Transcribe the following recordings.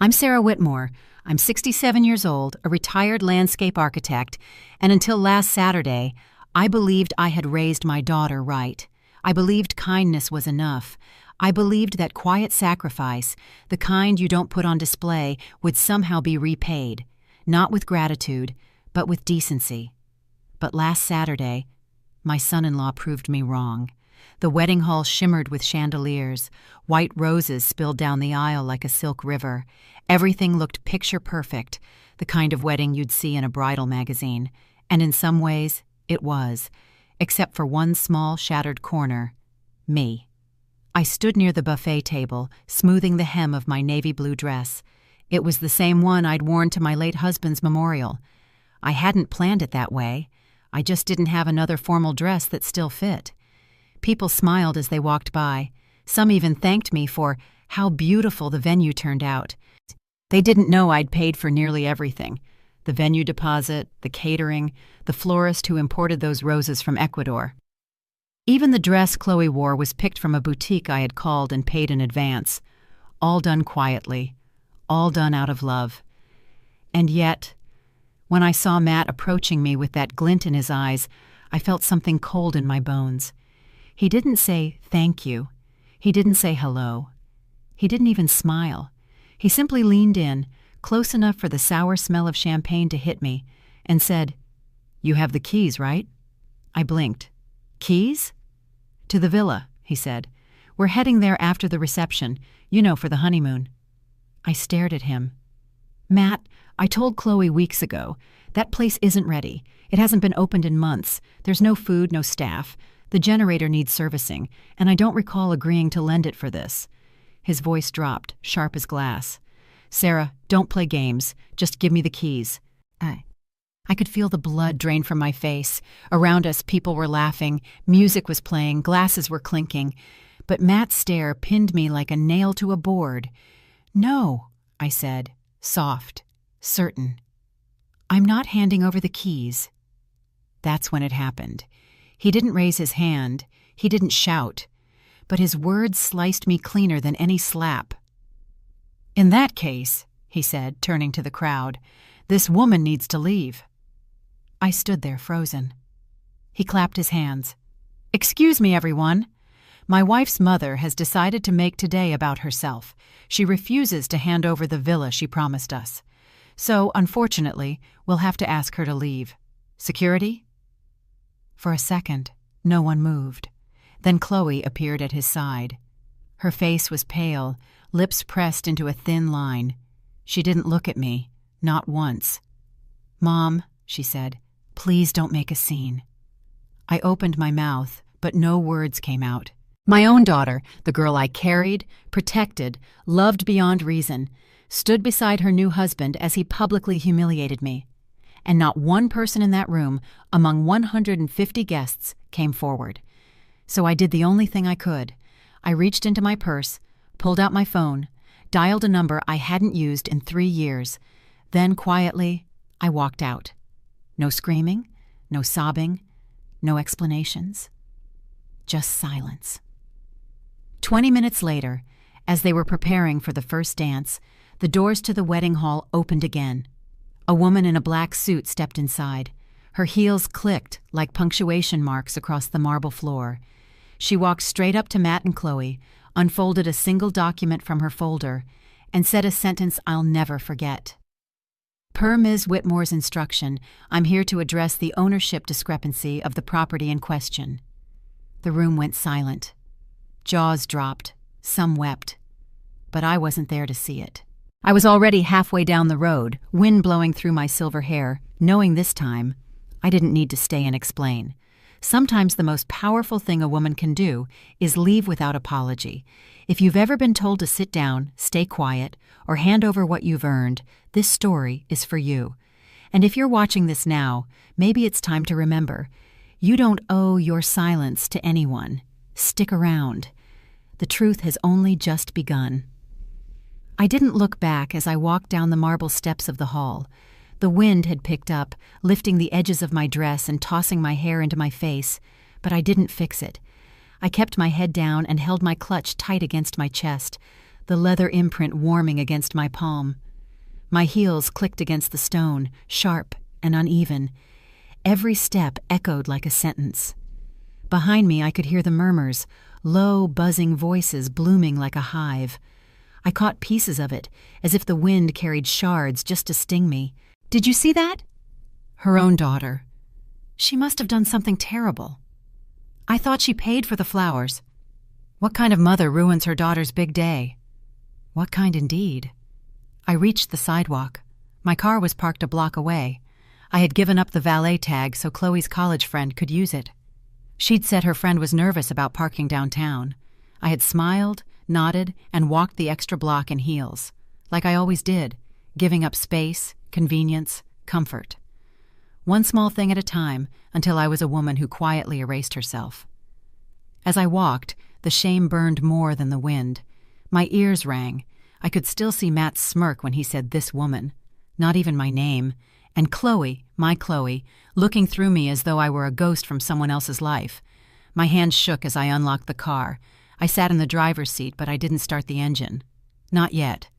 I'm Sarah Whitmore. I'm 67 years old, a retired landscape architect, and until last Saturday, I believed I had raised my daughter right. I believed kindness was enough. I believed that quiet sacrifice, the kind you don't put on display, would somehow be repaid, not with gratitude, but with decency. But last Saturday, my son-in-law proved me wrong. The wedding hall shimmered with chandeliers. White roses spilled down the aisle like a silk river. Everything looked picture-perfect, the kind of wedding you'd see in a bridal magazine. And in some ways, it was, except for one small, shattered corner: me. I stood near the buffet table, smoothing the hem of my navy blue dress. It was the same one I'd worn to my late husband's memorial. I hadn't planned it that way. I just didn't have another formal dress that still fit. People smiled as they walked by. Some even thanked me for how beautiful the venue turned out. They didn't know I'd paid for nearly everything: the venue deposit, the catering, the florist who imported those roses from Ecuador. Even the dress Chloe wore was picked from a boutique I had called and paid in advance. All done quietly, all done out of love. And yet, when I saw Matt approaching me with that glint in his eyes, I felt something cold in my bones. He didn't say thank you. He didn't say hello. He didn't even smile. He simply leaned in, close enough for the sour smell of champagne to hit me, and said, "You have the keys, right?" I blinked. "Keys?" "To the villa," he said. "We're heading there after the reception, for the honeymoon." I stared at him. "Matt, I told Chloe weeks ago. That place isn't ready. It hasn't been opened in months. There's no food, no staff. The generator needs servicing, and I don't recall agreeing to lend it for this." His voice dropped, sharp as glass. "Sarah, don't play games. Just give me the keys." I could feel the blood drain from my face. Around us, people were laughing, music was playing, glasses were clinking. But Matt's stare pinned me like a nail to a board. "No," I said, soft, certain. "I'm not handing over the keys." That's when it happened. He didn't raise his hand. He didn't shout. But his words sliced me cleaner than any slap. "In that case," he said, turning to the crowd, "this woman needs to leave." I stood there frozen. He clapped his hands. "Excuse me, everyone. My wife's mother has decided to make today about herself. She refuses to hand over the villa she promised us. So, unfortunately, we'll have to ask her to leave. Security?" For a second, no one moved. Then Chloe appeared at his side. Her face was pale, lips pressed into a thin line. She didn't look at me, not once. "Mom," she said, "please don't make a scene." I opened my mouth, but no words came out. My own daughter, the girl I carried, protected, loved beyond reason, stood beside her new husband as he publicly humiliated me. And not one person in that room, among 150 guests, came forward. So I did the only thing I could. I reached into my purse, pulled out my phone, dialed a number I hadn't used in 3 years. Then, quietly, I walked out. No screaming, no sobbing, no explanations. Just silence. 20 minutes later, as they were preparing for the first dance, the doors to the wedding hall opened again. A woman in a black suit stepped inside. Her heels clicked like punctuation marks across the marble floor. She walked straight up to Matt and Chloe, unfolded a single document from her folder, and said a sentence I'll never forget. "Per Ms. Whitmore's instruction, I'm here to address the ownership discrepancy of the property in question." The room went silent. Jaws dropped. Some wept. But I wasn't there to see it. I was already halfway down the road, wind blowing through my silver hair, knowing this time I didn't need to stay and explain. Sometimes the most powerful thing a woman can do is leave without apology. If you've ever been told to sit down, stay quiet, or hand over what you've earned, this story is for you. And if you're watching this now, maybe it's time to remember, you don't owe your silence to anyone. Stick around. The truth has only just begun. I didn't look back as I walked down the marble steps of the hall. The wind had picked up, lifting the edges of my dress and tossing my hair into my face, but I didn't fix it. I kept my head down and held my clutch tight against my chest. the leather imprint warming against my palm. My heels clicked against the stone, sharp and uneven. Every step echoed like a sentence. Behind me I could hear the murmurs, low, buzzing voices blooming like a hive. I caught pieces of it, as if the wind carried shards just to sting me. "Did you see that?" Her own daughter. She must have done something terrible. I thought she paid for the flowers. What kind of mother ruins her daughter's big day? What kind indeed? I reached the sidewalk. My car was parked a block away. I had given up the valet tag so Chloe's college friend could use it. She'd said her friend was nervous about parking downtown. I had smiled, nodded, and walked the extra block in heels, like I always did, giving up space, convenience, comfort. One small thing at a time until I was a woman who quietly erased herself. As I walked, the shame burned more than the wind. My ears rang. I could still see Matt's smirk when he said "this woman," not even my name, and Chloe, my Chloe, looking through me as though I were a ghost from someone else's life. My hands shook as I unlocked the car. I sat in the driver's seat, but I didn't start the engine. Not yet.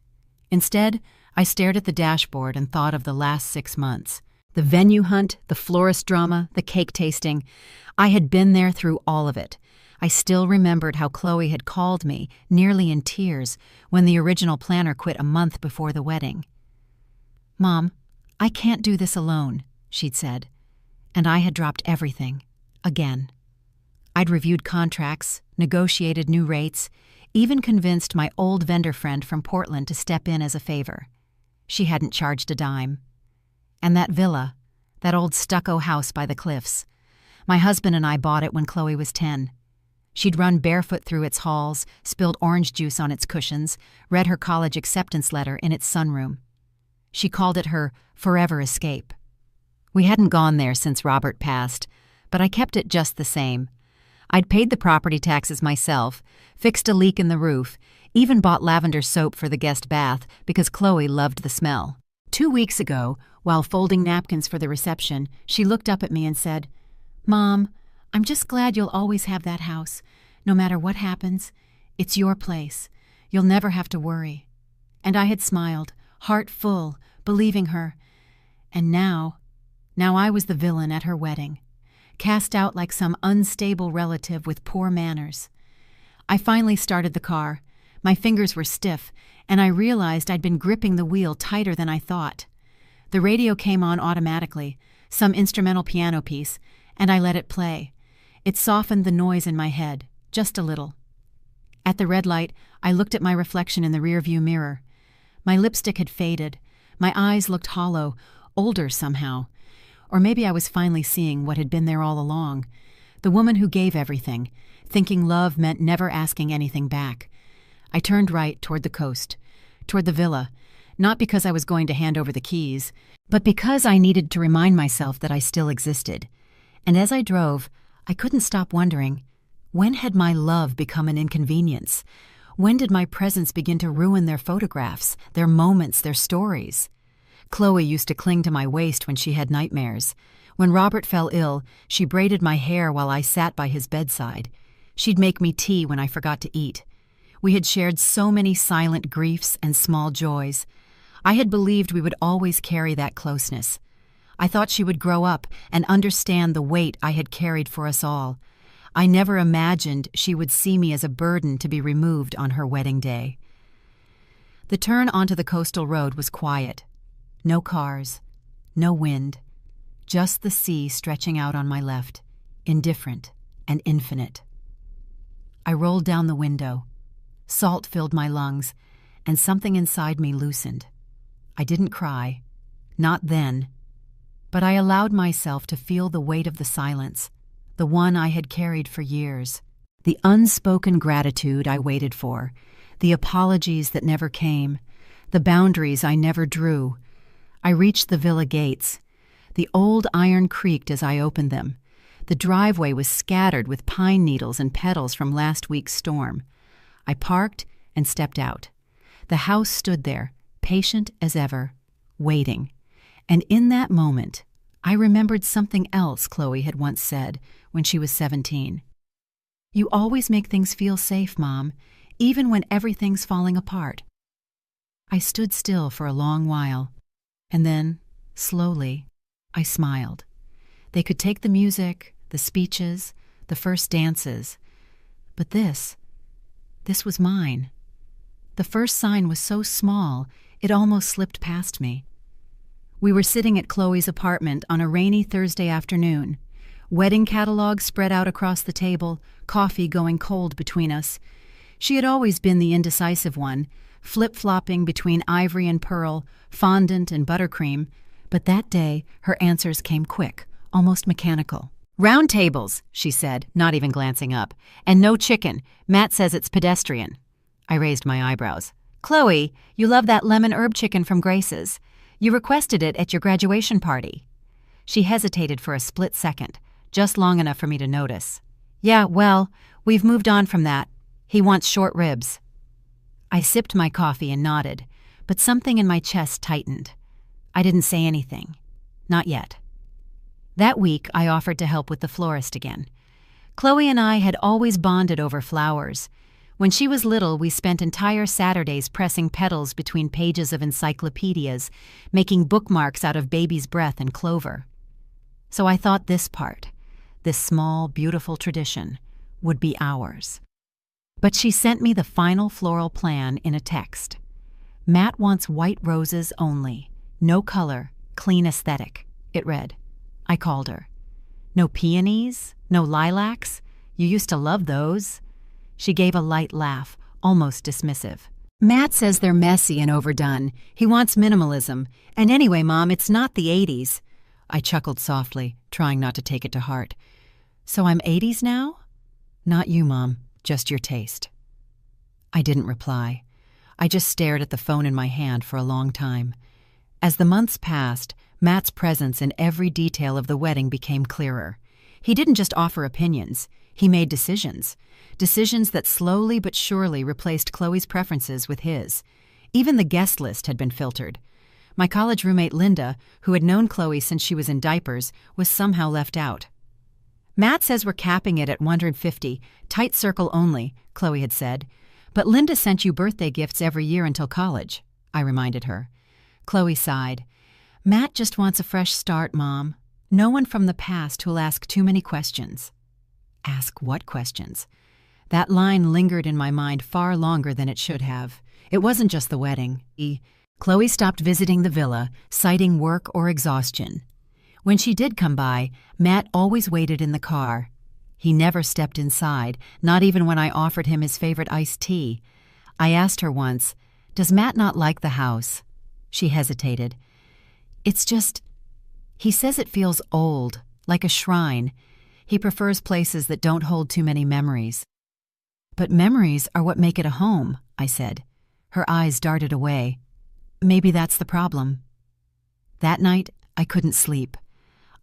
Instead, I stared at the dashboard and thought of the last 6 months. The venue hunt, the florist drama, the cake tasting. I had been there through all of it. I still remembered how Chloe had called me, nearly in tears, when the original planner quit a month before the wedding. "Mom, I can't do this alone," she'd said. And I had dropped everything. Again. I'd reviewed contracts, negotiated new rates, even convinced my old vendor friend from Portland to step in as a favor. She hadn't charged a dime. And that villa, that old stucco house by the cliffs. My husband and I bought it when Chloe was 10. She'd run barefoot through its halls, spilled orange juice on its cushions, read her college acceptance letter in its sunroom. She called it her forever escape. We hadn't gone there since Robert passed, but I kept it just the same. I'd paid the property taxes myself, fixed a leak in the roof, even bought lavender soap for the guest bath because Chloe loved the smell. 2 weeks ago, while folding napkins for the reception, she looked up at me and said, "Mom, I'm just glad you'll always have that house. No matter what happens, it's your place. You'll never have to worry." And I had smiled, heart full, believing her. And now I was the villain at her wedding, cast out like some unstable relative with poor manners. I finally started the car. My fingers were stiff, and I realized I'd been gripping the wheel tighter than I thought. The radio came on automatically, some instrumental piano piece, and I let it play. It softened the noise in my head, just a little. At the red light, I looked at my reflection in the rearview mirror. My lipstick had faded. My eyes looked hollow, older somehow. Or maybe I was finally seeing what had been there all along. The woman who gave everything, thinking love meant never asking anything back. I turned right toward the coast, toward the villa, not because I was going to hand over the keys, but because I needed to remind myself that I still existed. And as I drove, I couldn't stop wondering, when had my love become an inconvenience? When did my presence begin to ruin their photographs, their moments, their stories? Chloe used to cling to my waist when she had nightmares. When Robert fell ill, she braided my hair while I sat by his bedside. She'd make me tea when I forgot to eat. We had shared so many silent griefs and small joys. I had believed we would always carry that closeness. I thought she would grow up and understand the weight I had carried for us all. I never imagined she would see me as a burden to be removed on her wedding day. The turn onto the coastal road was quiet. No cars, no wind, just the sea stretching out on my left, indifferent and infinite. I rolled down the window. Salt filled my lungs, and something inside me loosened. I didn't cry, not then, but I allowed myself to feel the weight of the silence, the one I had carried for years, the unspoken gratitude I waited for, the apologies that never came, the boundaries I never drew. I reached the villa gates. The old iron creaked as I opened them. The driveway was scattered with pine needles and petals from last week's storm. I parked and stepped out. The house stood there, patient as ever, waiting. And in that moment, I remembered something else Chloe had once said when she was 17. "You always make things feel safe, Mom. even when everything's falling apart. I stood still for a long while, and then, slowly, I smiled. They could take the music, the speeches, the first dances, but this was mine. The first sign was so small, it almost slipped past me. We were sitting at Chloe's apartment on a rainy Thursday afternoon. Wedding catalogs spread out across the table, coffee going cold between us. She had always been the indecisive one, flip-flopping between ivory and pearl, fondant and buttercream, but that day her answers came quick, almost mechanical. "Round tables," she said, not even glancing up. "And no chicken. Matt says it's pedestrian." I raised my eyebrows. "Chloe, you love that lemon herb chicken from Grace's. You requested it at your graduation party." She hesitated for a split second, just long enough for me to notice. "Yeah, well, we've moved on from that. He wants short ribs." I sipped my coffee and nodded, but something in my chest tightened. I didn't say anything. Not yet. That week, I offered to help with the florist again. Chloe and I had always bonded over flowers. When she was little, we spent entire Saturdays pressing petals between pages of encyclopedias, making bookmarks out of baby's breath and clover. So I thought this part, this small, beautiful tradition, would be ours. But she sent me the final floral plan in a text. "Matt wants white roses only. No color, clean aesthetic," it read. I called her. "No peonies? No lilacs? You used to love those." She gave a light laugh, almost dismissive. "Matt says they're messy and overdone. He wants minimalism. And anyway, Mom, it's not the 80s. I chuckled softly, trying not to take it to heart. "So I'm 80s now?" "Not you, Mom. Just your taste." I didn't reply. I just stared at the phone in my hand for a long time. As the months passed, Matt's presence in every detail of the wedding became clearer. He didn't just offer opinions. He made decisions. Decisions that slowly but surely replaced Chloe's preferences with his. Even the guest list had been filtered. My college roommate Linda, who had known Chloe since she was in diapers, was somehow left out. "Matt says we're capping it at 150, tight circle only," Chloe had said. "But Linda sent you birthday gifts every year until college," I reminded her. Chloe sighed. "Matt just wants a fresh start, Mom. No one from the past who'll ask too many questions." Ask what questions? That line lingered in my mind far longer than it should have. It wasn't just the wedding. Chloe stopped visiting the villa, citing work or exhaustion. When she did come by, Matt always waited in the car. He never stepped inside, not even when I offered him his favorite iced tea. I asked her once, "Does Matt not like the house?" She hesitated. "It's just, he says it feels old, like a shrine. He prefers places that don't hold too many memories." "But memories are what make it a home," I said. Her eyes darted away. "Maybe that's the problem." That night, I couldn't sleep.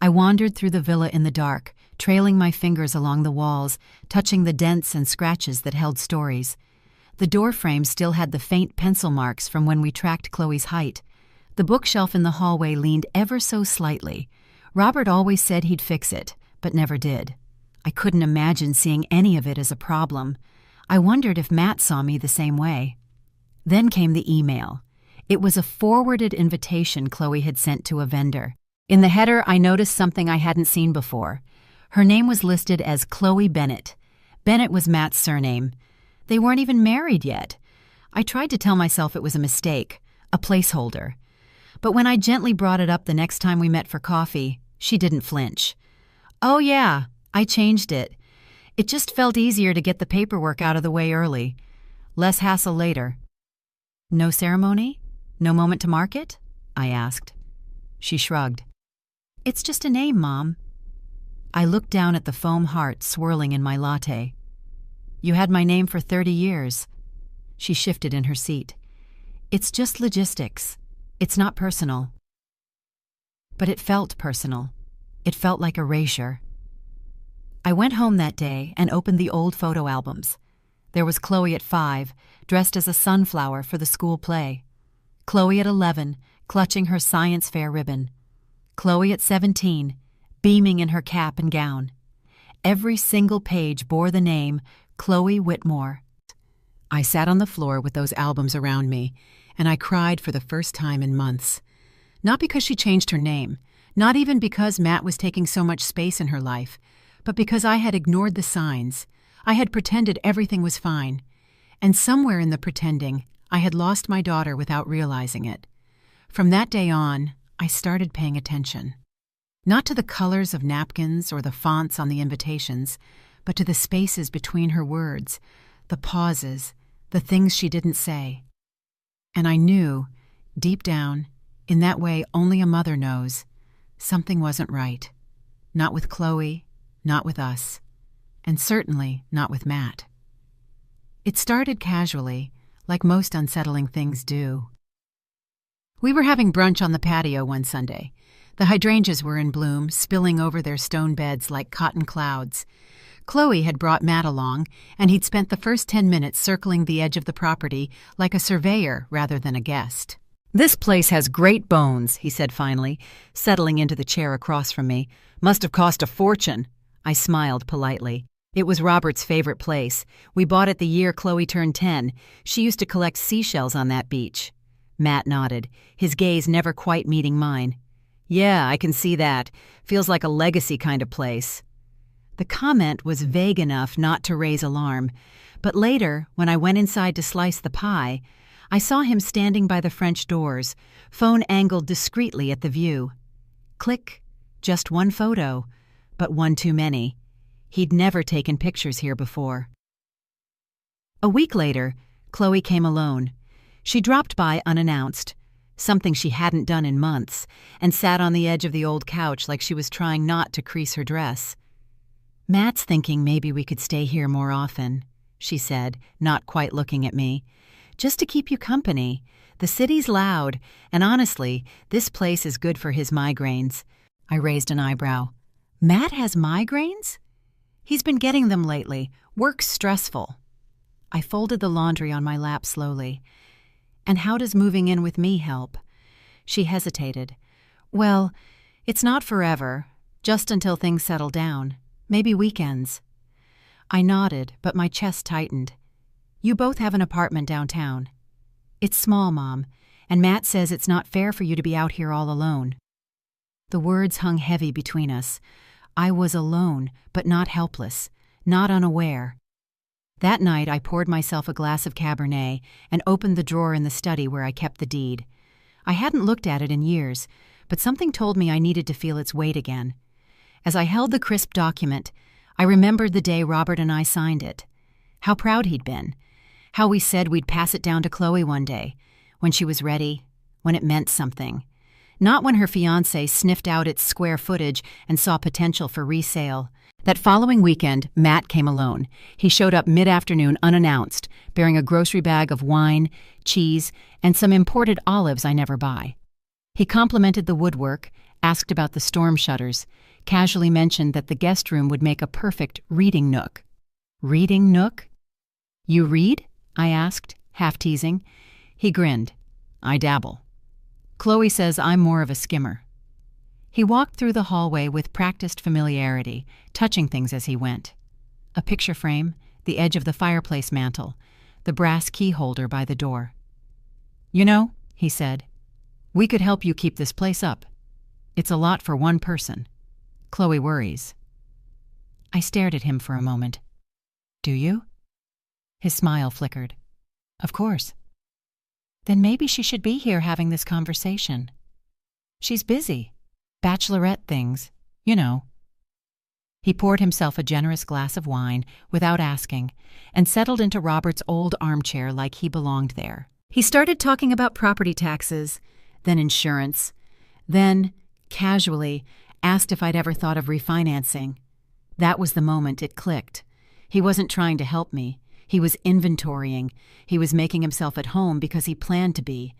I wandered through the villa in the dark, trailing my fingers along the walls, touching the dents and scratches that held stories. The doorframe still had the faint pencil marks from when we tracked Chloe's height. The bookshelf in the hallway leaned ever so slightly. Robert always said he'd fix it, but never did. I couldn't imagine seeing any of it as a problem. I wondered if Matt saw me the same way. Then came the email. It was a forwarded invitation Chloe had sent to a vendor. In the header, I noticed something I hadn't seen before. Her name was listed as Chloe Bennett. Bennett was Matt's surname. They weren't even married yet. I tried to tell myself it was a mistake, a placeholder. But when I gently brought it up the next time we met for coffee, she didn't flinch. "Oh yeah, I changed it. It just felt easier to get the paperwork out of the way early. Less hassle later." "No ceremony? No moment to mark it?" I asked. She shrugged. "It's just a name, Mom." I looked down at the foam heart swirling in my latte. "You had my name for 30 years. She shifted in her seat. "It's just logistics. It's not personal." But it felt personal. It felt like erasure. I went home that day and opened the old photo albums. There was Chloe at 5, dressed as a sunflower for the school play. Chloe at 11, clutching her science fair ribbon. Chloe at 17, beaming in her cap and gown. Every single page bore the name Chloe Whitmore. I sat on the floor with those albums around me, and I cried for the first time in months. Not because she changed her name, not even because Matt was taking so much space in her life, but because I had ignored the signs. I had pretended everything was fine. And somewhere in the pretending, I had lost my daughter without realizing it. From that day on, I started paying attention. Not to the colors of napkins or the fonts on the invitations, but to the spaces between her words, the pauses, the things she didn't say. And I knew, deep down, in that way only a mother knows, something wasn't right. Not with Chloe, not with us, and certainly not with Matt. It started casually, like most unsettling things do. We were having brunch on the patio one Sunday. The hydrangeas were in bloom, spilling over their stone beds like cotton clouds. Chloe had brought Matt along, and he'd spent the first 10 minutes circling the edge of the property like a surveyor rather than a guest. "This place has great bones," he said finally, settling into the chair across from me. "Must have cost a fortune." I smiled politely. It was Robert's favorite place. We bought it the year Chloe turned 10. She used to collect seashells on that beach. Matt nodded, his gaze never quite meeting mine. "Yeah, I can see that. Feels like a legacy kind of place." The comment was vague enough not to raise alarm, but later, when I went inside to slice the pie, I saw him standing by the French doors, phone angled discreetly at the view. Click. Just one photo, but one too many. He'd never taken pictures here before. A week later, Chloe came alone. She dropped by unannounced, something she hadn't done in months, and sat on the edge of the old couch like she was trying not to crease her dress. "Matt's thinking maybe we could stay here more often," she said, not quite looking at me. "Just to keep you company. The city's loud, and honestly, this place is good for his migraines." I raised an eyebrow. "Matt has migraines?" "He's been getting them lately. Work's stressful." I folded the laundry on my lap slowly. "And how does moving in with me help?" She hesitated. "Well, it's not forever, just until things settle down. Maybe weekends." I nodded, but my chest tightened. "You both have an apartment downtown." "It's small, Mom, and Matt says it's not fair for you to be out here all alone." The words hung heavy between us. I was alone, but not helpless, not unaware. That night I poured myself a glass of Cabernet and opened the drawer in the study where I kept the deed. I hadn't looked at it in years, but something told me I needed to feel its weight again. As I held the crisp document, I remembered the day Robert and I signed it. How proud he'd been. How we said we'd pass it down to Chloe one day, when she was ready, when it meant something. Not when her fiancé sniffed out its square footage and saw potential for resale. That following weekend, Matt came alone. He showed up mid-afternoon unannounced, bearing a grocery bag of wine, cheese, and some imported olives I never buy. He complimented the woodwork, asked about the storm shutters, casually mentioned that the guest room would make a perfect reading nook. "Reading nook?" "You read?" I asked, half teasing. He grinned. "I dabble. Chloe says I'm more of a skimmer." He walked through the hallway with practiced familiarity, touching things as he went. A picture frame, the edge of the fireplace mantel, the brass key holder by the door. "You know," he said, "we could help you keep this place up. It's a lot for one person. Chloe worries." I stared at him for a moment. "Do you?" His smile flickered. "Of course." "Then maybe she should be here having this conversation." "She's busy. Bachelorette things, you know." He poured himself a generous glass of wine without asking and settled into Robert's old armchair like he belonged there. He started talking about property taxes, then insurance, then, casually, asked if I'd ever thought of refinancing. That was the moment it clicked. He wasn't trying to help me. He was inventorying. He was making himself at home because he planned to be.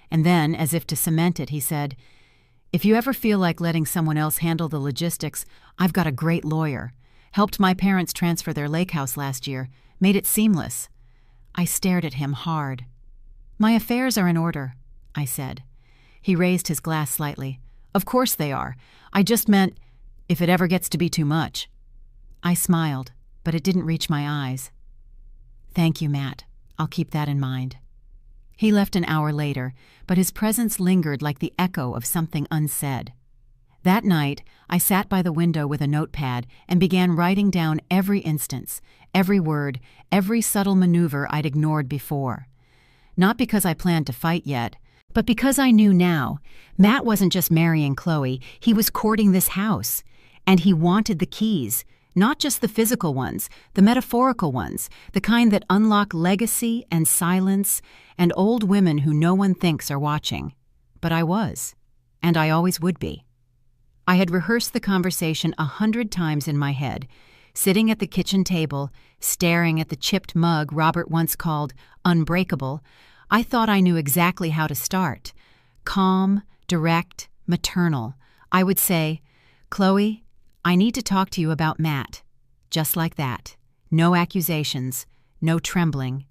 And then, as if to cement it, he said, "If you ever feel like letting someone else handle the logistics, I've got a great lawyer. Helped my parents transfer their lake house last year. Made it seamless." I stared at him hard. "My affairs are in order," I said. He raised his glass slightly. "Of course they are. I just meant, if it ever gets to be too much." I smiled, but it didn't reach my eyes. "Thank you, Matt. I'll keep that in mind." He left an hour later, but his presence lingered like the echo of something unsaid. That night, I sat by the window with a notepad and began writing down every instance, every word, every subtle maneuver I'd ignored before. Not because I planned to fight yet, but because I knew now, Matt wasn't just marrying Chloe, he was courting this house. And he wanted the keys, not just the physical ones, the metaphorical ones, the kind that unlock legacy and silence and old women who no one thinks are watching. But I was, and I always would be. I had rehearsed the conversation 100 times in my head, sitting at the kitchen table, staring at the chipped mug Robert once called unbreakable. I thought I knew exactly how to start. Calm, direct, maternal. I would say, "Chloe, I need to talk to you about Matt." Just like that. No accusations, no trembling.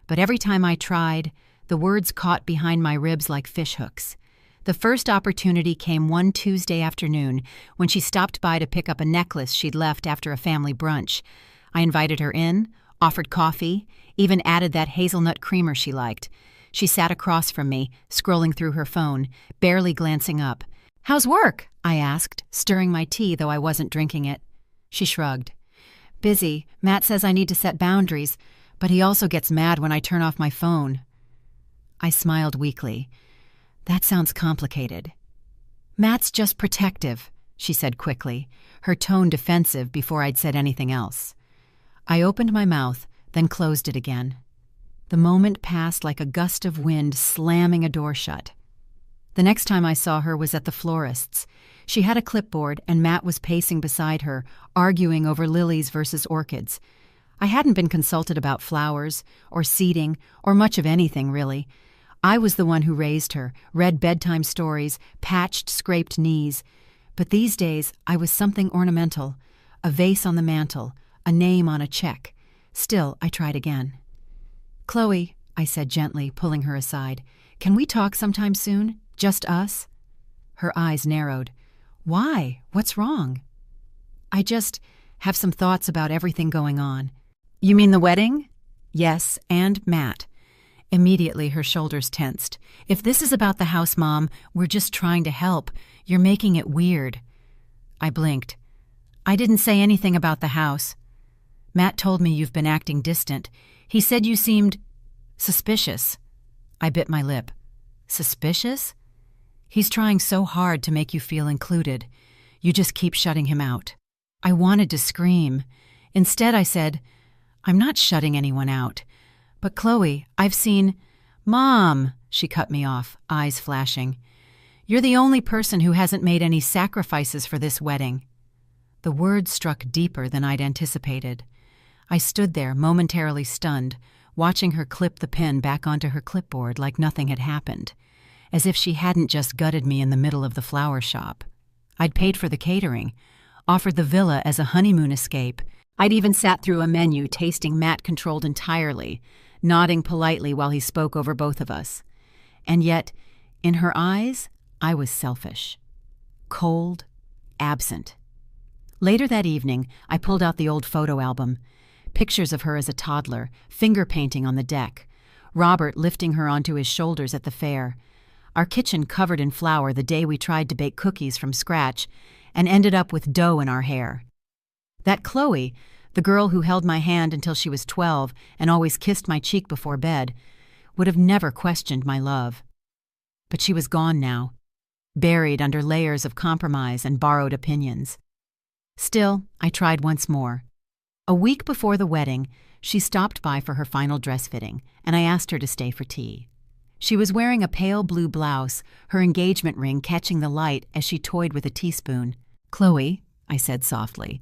But every time I tried, the words caught behind my ribs like fishhooks. The first opportunity came one Tuesday afternoon when she stopped by to pick up a necklace she'd left after a family brunch. I invited her in, offered coffee, even added that hazelnut creamer she liked. She sat across from me, scrolling through her phone, barely glancing up. "How's work?" I asked, stirring my tea though I wasn't drinking it. She shrugged. "Busy. Matt says I need to set boundaries, but he also gets mad when I turn off my phone." I smiled weakly. "That sounds complicated." "Matt's just protective," she said quickly, her tone defensive before I'd said anything else. I opened my mouth, then closed it again. The moment passed like a gust of wind slamming a door shut. The next time I saw her was at the florist's. She had a clipboard, and Matt was pacing beside her, arguing over lilies versus orchids. I hadn't been consulted about flowers, or seating, or much of anything, really. I was the one who raised her, read bedtime stories, patched scraped knees. But these days, I was something ornamental, a vase on the mantel, a name on a check. Still, I tried again. "Chloe," I said gently, pulling her aside, "can we talk sometime soon? Just us?" Her eyes narrowed. "Why? What's wrong?" "I just have some thoughts about everything going on." "You mean the wedding?" "Yes, and Matt." Immediately her shoulders tensed. "If this is about the house, Mom, we're just trying to help. You're making it weird." I blinked. "I didn't say anything about the house." "Matt told me you've been acting distant. He said you seemed suspicious." I bit my lip. "Suspicious?" "He's trying so hard to make you feel included. You just keep shutting him out." I wanted to scream. Instead I said, "I'm not shutting anyone out. But Chloe, I've seen—" "Mom," she cut me off, eyes flashing. "You're the only person who hasn't made any sacrifices for this wedding." The words struck deeper than I'd anticipated. I stood there, momentarily stunned, watching her clip the pen back onto her clipboard like nothing had happened, as if she hadn't just gutted me in the middle of the flower shop. I'd paid for the catering, offered the villa as a honeymoon escape. I'd even sat through a menu tasting Matt controlled entirely, nodding politely while he spoke over both of us. And yet, in her eyes, I was selfish. Cold, absent. Later that evening, I pulled out the old photo album. Pictures of her as a toddler, finger painting on the deck. Robert lifting her onto his shoulders at the fair. Our kitchen covered in flour the day we tried to bake cookies from scratch and ended up with dough in our hair. That Chloe, the girl who held my hand until she was 12 and always kissed my cheek before bed, would have never questioned my love. But she was gone now, buried under layers of compromise and borrowed opinions. Still, I tried once more. A week before the wedding, she stopped by for her final dress fitting, and I asked her to stay for tea. She was wearing a pale blue blouse, her engagement ring catching the light as she toyed with a teaspoon. "Chloe," I said softly,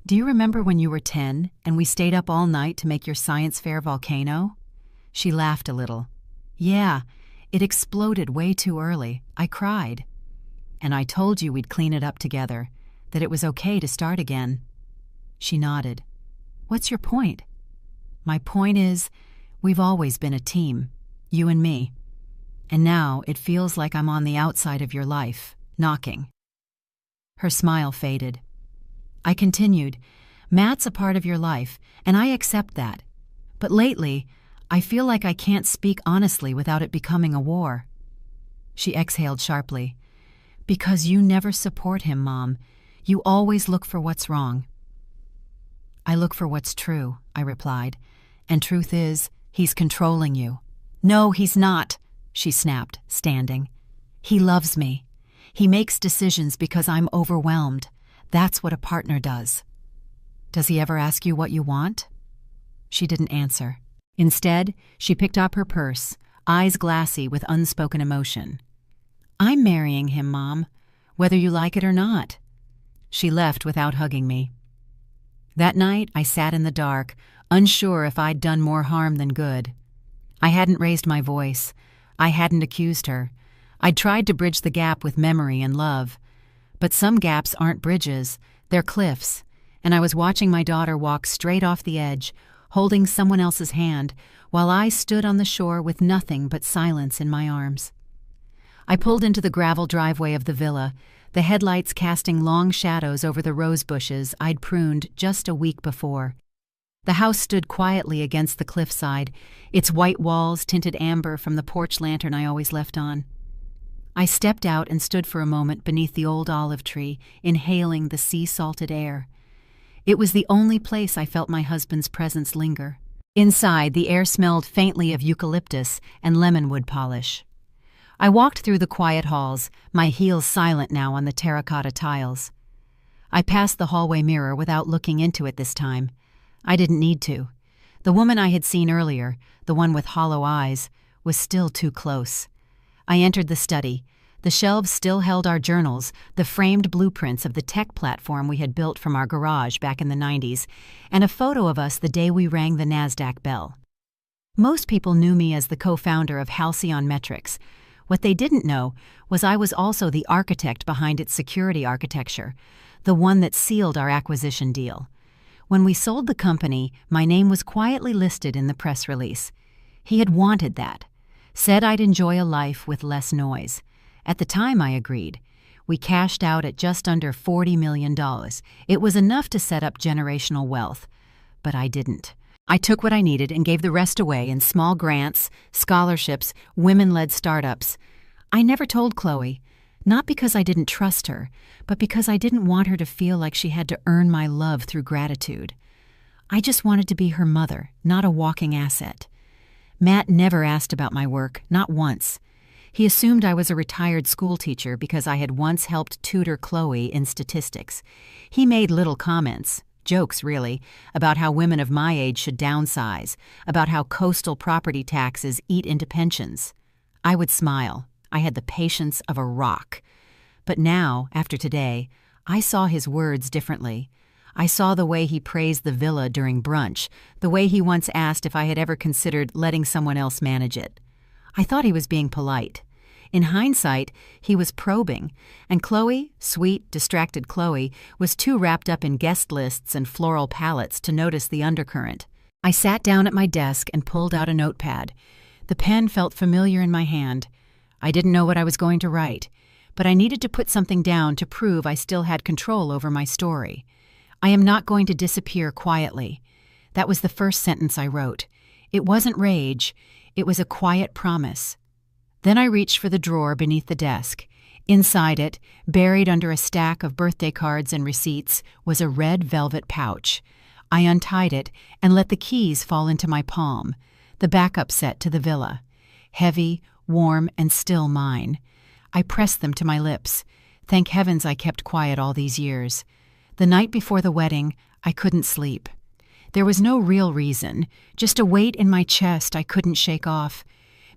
"do you remember when you were 10 and we stayed up all night to make your science fair volcano?" She laughed a little. "Yeah, it exploded way too early. I cried. And I told you we'd clean it up together, that it was okay to start again." She nodded. "What's your point?" "My point is, we've always been a team, you and me. And now it feels like I'm on the outside of your life, knocking." Her smile faded. I continued, "Matt's a part of your life, and I accept that. But lately, I feel like I can't speak honestly without it becoming a war." She exhaled sharply. "Because you never support him, Mom. You always look for what's wrong." "I look for what's true," I replied. "And truth is, he's controlling you." "No, he's not," she snapped, standing. "He loves me. He makes decisions because I'm overwhelmed. That's what a partner does." "Does he ever ask you what you want?" She didn't answer. Instead, she picked up her purse, eyes glassy with unspoken emotion. "I'm marrying him, Mom, whether you like it or not." She left without hugging me. That night, I sat in the dark, unsure if I'd done more harm than good. I hadn't raised my voice. I hadn't accused her. I'd tried to bridge the gap with memory and love. But some gaps aren't bridges, they're cliffs, and I was watching my daughter walk straight off the edge, holding someone else's hand, while I stood on the shore with nothing but silence in my arms. I pulled into the gravel driveway of the villa, the headlights casting long shadows over the rose bushes I'd pruned just a week before. The house stood quietly against the cliffside, its white walls tinted amber from the porch lantern I always left on. I stepped out and stood for a moment beneath the old olive tree, inhaling the sea-salted air. It was the only place I felt my husband's presence linger. Inside, the air smelled faintly of eucalyptus and lemonwood polish. I walked through the quiet halls, my heels silent now on the terracotta tiles. I passed the hallway mirror without looking into it this time. I didn't need to. The woman I had seen earlier, the one with hollow eyes, was still too close. I entered the study. The shelves still held our journals, the framed blueprints of the tech platform we had built from our garage back in the 90s, and a photo of us the day we rang the NASDAQ bell. Most people knew me as the co-founder of Halcyon Metrics. What they didn't know was I was also the architect behind its security architecture, the one that sealed our acquisition deal. When we sold the company, my name was quietly listed in the press release. He had wanted that. Said I'd enjoy a life with less noise. At the time, I agreed. We cashed out at just under $40 million. It was enough to set up generational wealth. But I didn't. I took what I needed and gave the rest away in small grants, scholarships, women-led startups. I never told Chloe, not because I didn't trust her, but because I didn't want her to feel like she had to earn my love through gratitude. I just wanted to be her mother, not a walking asset. Matt never asked about my work, not once. He assumed I was a retired school teacher because I had once helped tutor Chloe in statistics. He made little comments, jokes really, about how women of my age should downsize, about how coastal property taxes eat into pensions. I would smile. I had the patience of a rock. But now, after today, I saw his words differently. I saw the way he praised the villa during brunch, the way he once asked if I had ever considered letting someone else manage it. I thought he was being polite. In hindsight, he was probing, and Chloe, sweet, distracted Chloe, was too wrapped up in guest lists and floral palettes to notice the undercurrent. I sat down at my desk and pulled out a notepad. The pen felt familiar in my hand. I didn't know what I was going to write, but I needed to put something down to prove I still had control over my story. I am not going to disappear quietly. That was the first sentence I wrote. It wasn't rage. It was a quiet promise. Then I reached for the drawer beneath the desk. Inside it, buried under a stack of birthday cards and receipts, was a red velvet pouch. I untied it and let the keys fall into my palm, the backup set to the villa. Heavy, warm, and still mine. I pressed them to my lips. Thank heavens I kept quiet all these years. The night before the wedding, I couldn't sleep. There was no real reason, just a weight in my chest I couldn't shake off.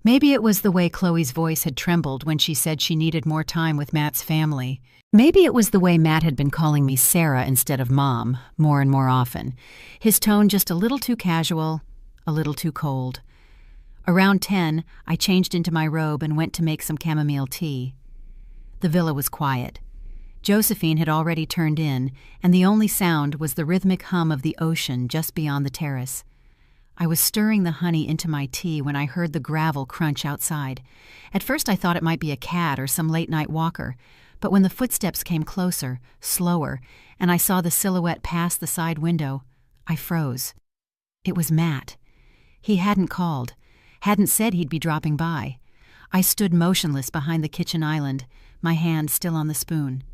Maybe it was the way Chloe's voice had trembled when she said she needed more time with Matt's family. Maybe it was the way Matt had been calling me Sarah instead of Mom, more and more often. His tone just a little too casual, a little too cold. Around 10, I changed into my robe and went to make some chamomile tea. The villa was quiet. Josephine had already turned in, and the only sound was the rhythmic hum of the ocean just beyond the terrace. I was stirring the honey into my tea when I heard the gravel crunch outside. At first I thought it might be a cat or some late-night walker, but when the footsteps came closer, slower, and I saw the silhouette pass the side window, I froze. It was Matt. He hadn't called, hadn't said he'd be dropping by. I stood motionless behind the kitchen island, my hand still on the spoon.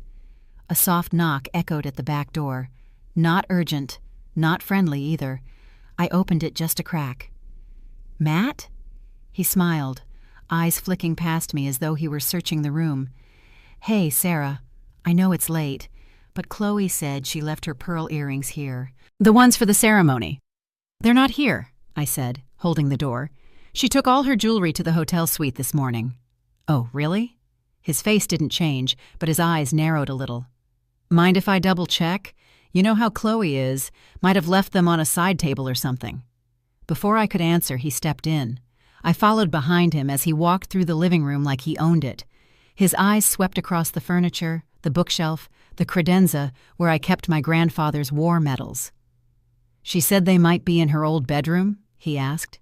A soft knock echoed at the back door. Not urgent, not friendly either. I opened it just a crack. "Matt?" He smiled, eyes flicking past me as though he were searching the room. "Hey, Sarah. I know it's late, but Chloe said she left her pearl earrings here. The ones for the ceremony." "They're not here," I said, holding the door. "She took all her jewelry to the hotel suite this morning." "Oh, really?" His face didn't change, but his eyes narrowed a little. "Mind if I double-check? You know how Chloe is. Might have left them on a side table or something." Before I could answer, he stepped in. I followed behind him as he walked through the living room like he owned it. His eyes swept across the furniture, the bookshelf, the credenza where I kept my grandfather's war medals. "She said they might be in her old bedroom?" he asked.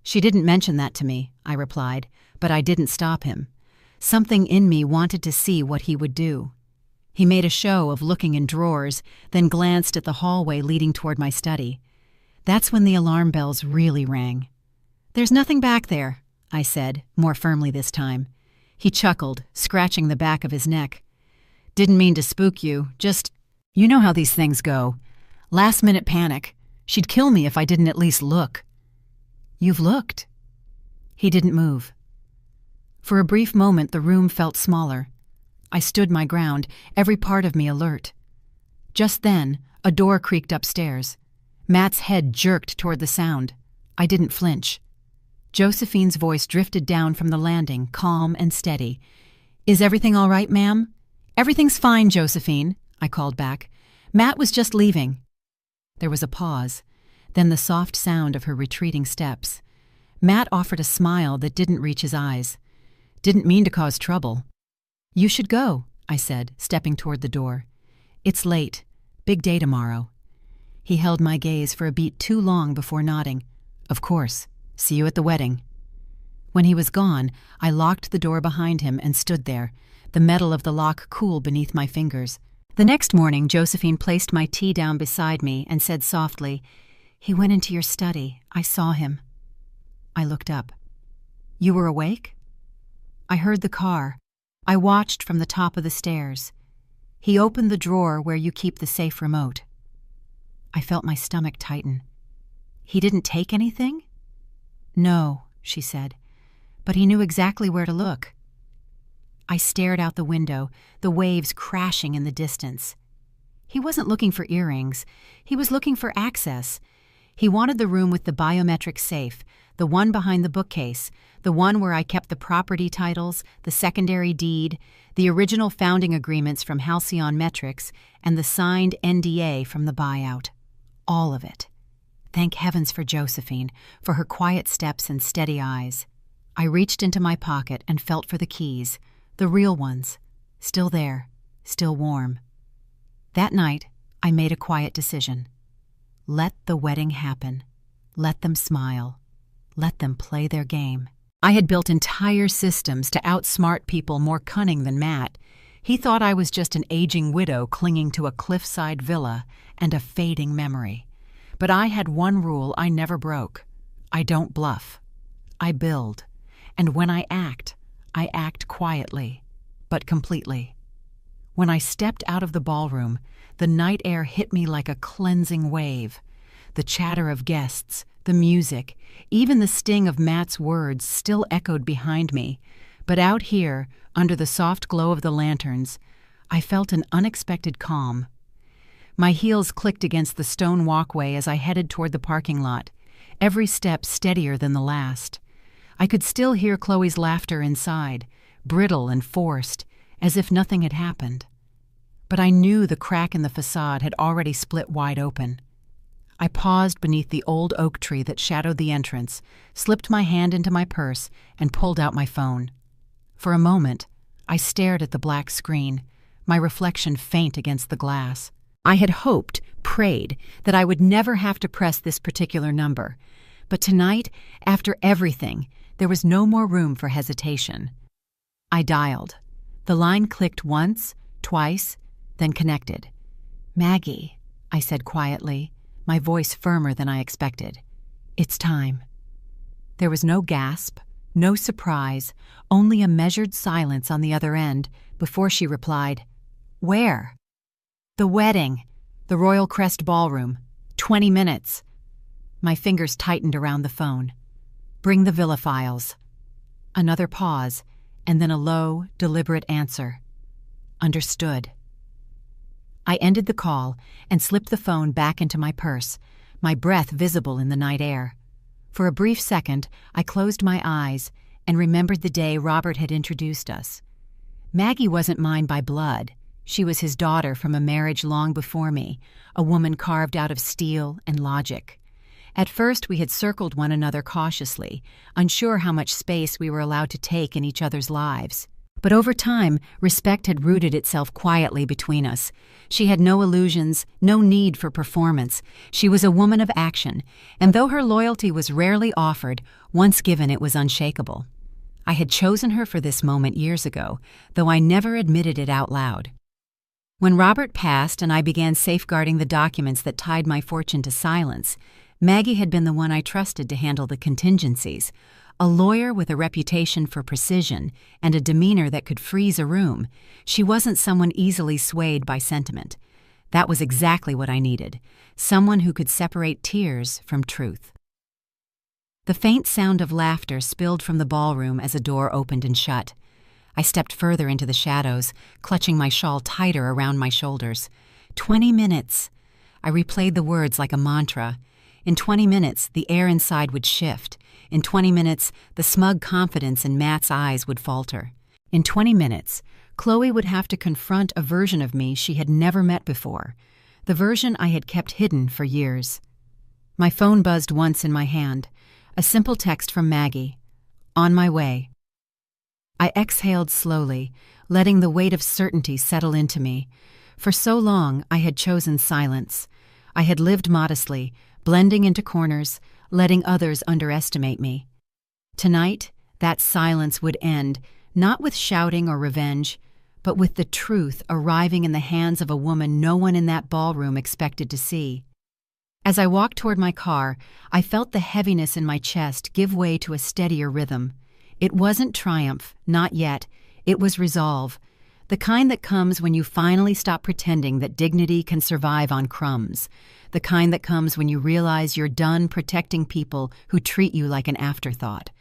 "She didn't mention that to me," I replied, but I didn't stop him. Something in me wanted to see what he would do. He made a show of looking in drawers, then glanced at the hallway leading toward my study. That's when the alarm bells really rang. "There's nothing back there," I said, more firmly this time. He chuckled, scratching the back of his neck. "Didn't mean to spook you, just, you know how these things go. Last-minute panic. She'd kill me if I didn't at least look." "You've looked." He didn't move. For a brief moment, the room felt smaller. I stood my ground, every part of me alert. Just then, a door creaked upstairs. Matt's head jerked toward the sound. I didn't flinch. Josephine's voice drifted down from the landing, calm and steady. "Is everything all right, ma'am?" "Everything's fine, Josephine," I called back. "Matt was just leaving." There was a pause, then the soft sound of her retreating steps. Matt offered a smile that didn't reach his eyes. "Didn't mean to cause trouble." "You should go," I said, stepping toward the door. "It's late. Big day tomorrow." He held my gaze for a beat too long before nodding. "Of course. See you at the wedding." When he was gone, I locked the door behind him and stood there, the metal of the lock cool beneath my fingers. The next morning, Josephine placed my tea down beside me and said softly, "He went into your study. I saw him." I looked up. "You were awake?" "I heard the car. I watched from the top of the stairs. He opened the drawer where you keep the safe remote." I felt my stomach tighten. "He didn't take anything?" "No," she said, "but he knew exactly where to look." I stared out the window, the waves crashing in the distance. He wasn't looking for earrings. He was looking for access. He wanted the room with the biometric safe, the one behind the bookcase, the one where I kept the property titles, the secondary deed, the original founding agreements from Halcyon Metrics, and the signed NDA from the buyout. All of it. Thank heavens for Josephine, for her quiet steps and steady eyes. I reached into my pocket and felt for the keys, the real ones, still there, still warm. That night, I made a quiet decision. Let the wedding happen. Let them smile. Let them play their game. I had built entire systems to outsmart people more cunning than Matt. He thought I was just an aging widow clinging to a cliffside villa and a fading memory. But I had one rule I never broke. I don't bluff. I build. And when I act quietly, but completely. When I stepped out of the ballroom, the night air hit me like a cleansing wave. The chatter of guests, the music, even the sting of Matt's words still echoed behind me, but out here, under the soft glow of the lanterns, I felt an unexpected calm. My heels clicked against the stone walkway as I headed toward the parking lot, every step steadier than the last. I could still hear Chloe's laughter inside, brittle and forced, as if nothing had happened. But I knew the crack in the facade had already split wide open. I paused beneath the old oak tree that shadowed the entrance, slipped my hand into my purse, and pulled out my phone. For a moment, I stared at the black screen, my reflection faint against the glass. I had hoped, prayed, that I would never have to press this particular number. But tonight, after everything, there was no more room for hesitation. I dialed. The line clicked once, twice, then connected. "Maggie," I said quietly, my voice firmer than I expected. "It's time." There was no gasp, no surprise, only a measured silence on the other end before she replied, "Where?" "The wedding. The Royal Crest Ballroom. 20 minutes." My fingers tightened around the phone. "Bring the villa files." Another pause, and then a low, deliberate answer. "Understood." I ended the call and slipped the phone back into my purse, my breath visible in the night air. For a brief second, I closed my eyes and remembered the day Robert had introduced us. Maggie wasn't mine by blood. She was his daughter from a marriage long before me, a woman carved out of steel and logic. At first, we had circled one another cautiously, unsure how much space we were allowed to take in each other's lives. But over time, respect had rooted itself quietly between us. She had no illusions, no need for performance. She was a woman of action, and though her loyalty was rarely offered, once given it was unshakable. I had chosen her for this moment years ago, though I never admitted it out loud. When Robert passed and I began safeguarding the documents that tied my fortune to silence, Maggie had been the one I trusted to handle the contingencies. A lawyer with a reputation for precision and a demeanor that could freeze a room, she wasn't someone easily swayed by sentiment. That was exactly what I needed, someone who could separate tears from truth. The faint sound of laughter spilled from the ballroom as a door opened and shut. I stepped further into the shadows, clutching my shawl tighter around my shoulders. 20 minutes. I replayed the words like a mantra. In 20 minutes, the air inside would shift. In 20 minutes, the smug confidence in Matt's eyes would falter. In 20 minutes, Chloe would have to confront a version of me she had never met before, the version I had kept hidden for years. My phone buzzed once in my hand, a simple text from Maggie. "On my way." I exhaled slowly, letting the weight of certainty settle into me. For so long, I had chosen silence. I had lived modestly, blending into corners, letting others underestimate me. Tonight, that silence would end, not with shouting or revenge, but with the truth arriving in the hands of a woman no one in that ballroom expected to see. As I walked toward my car, I felt the heaviness in my chest give way to a steadier rhythm. It wasn't triumph, not yet. It was resolve, the kind that comes when you finally stop pretending that dignity can survive on crumbs, the kind that comes when you realize you're done protecting people who treat you like an afterthought.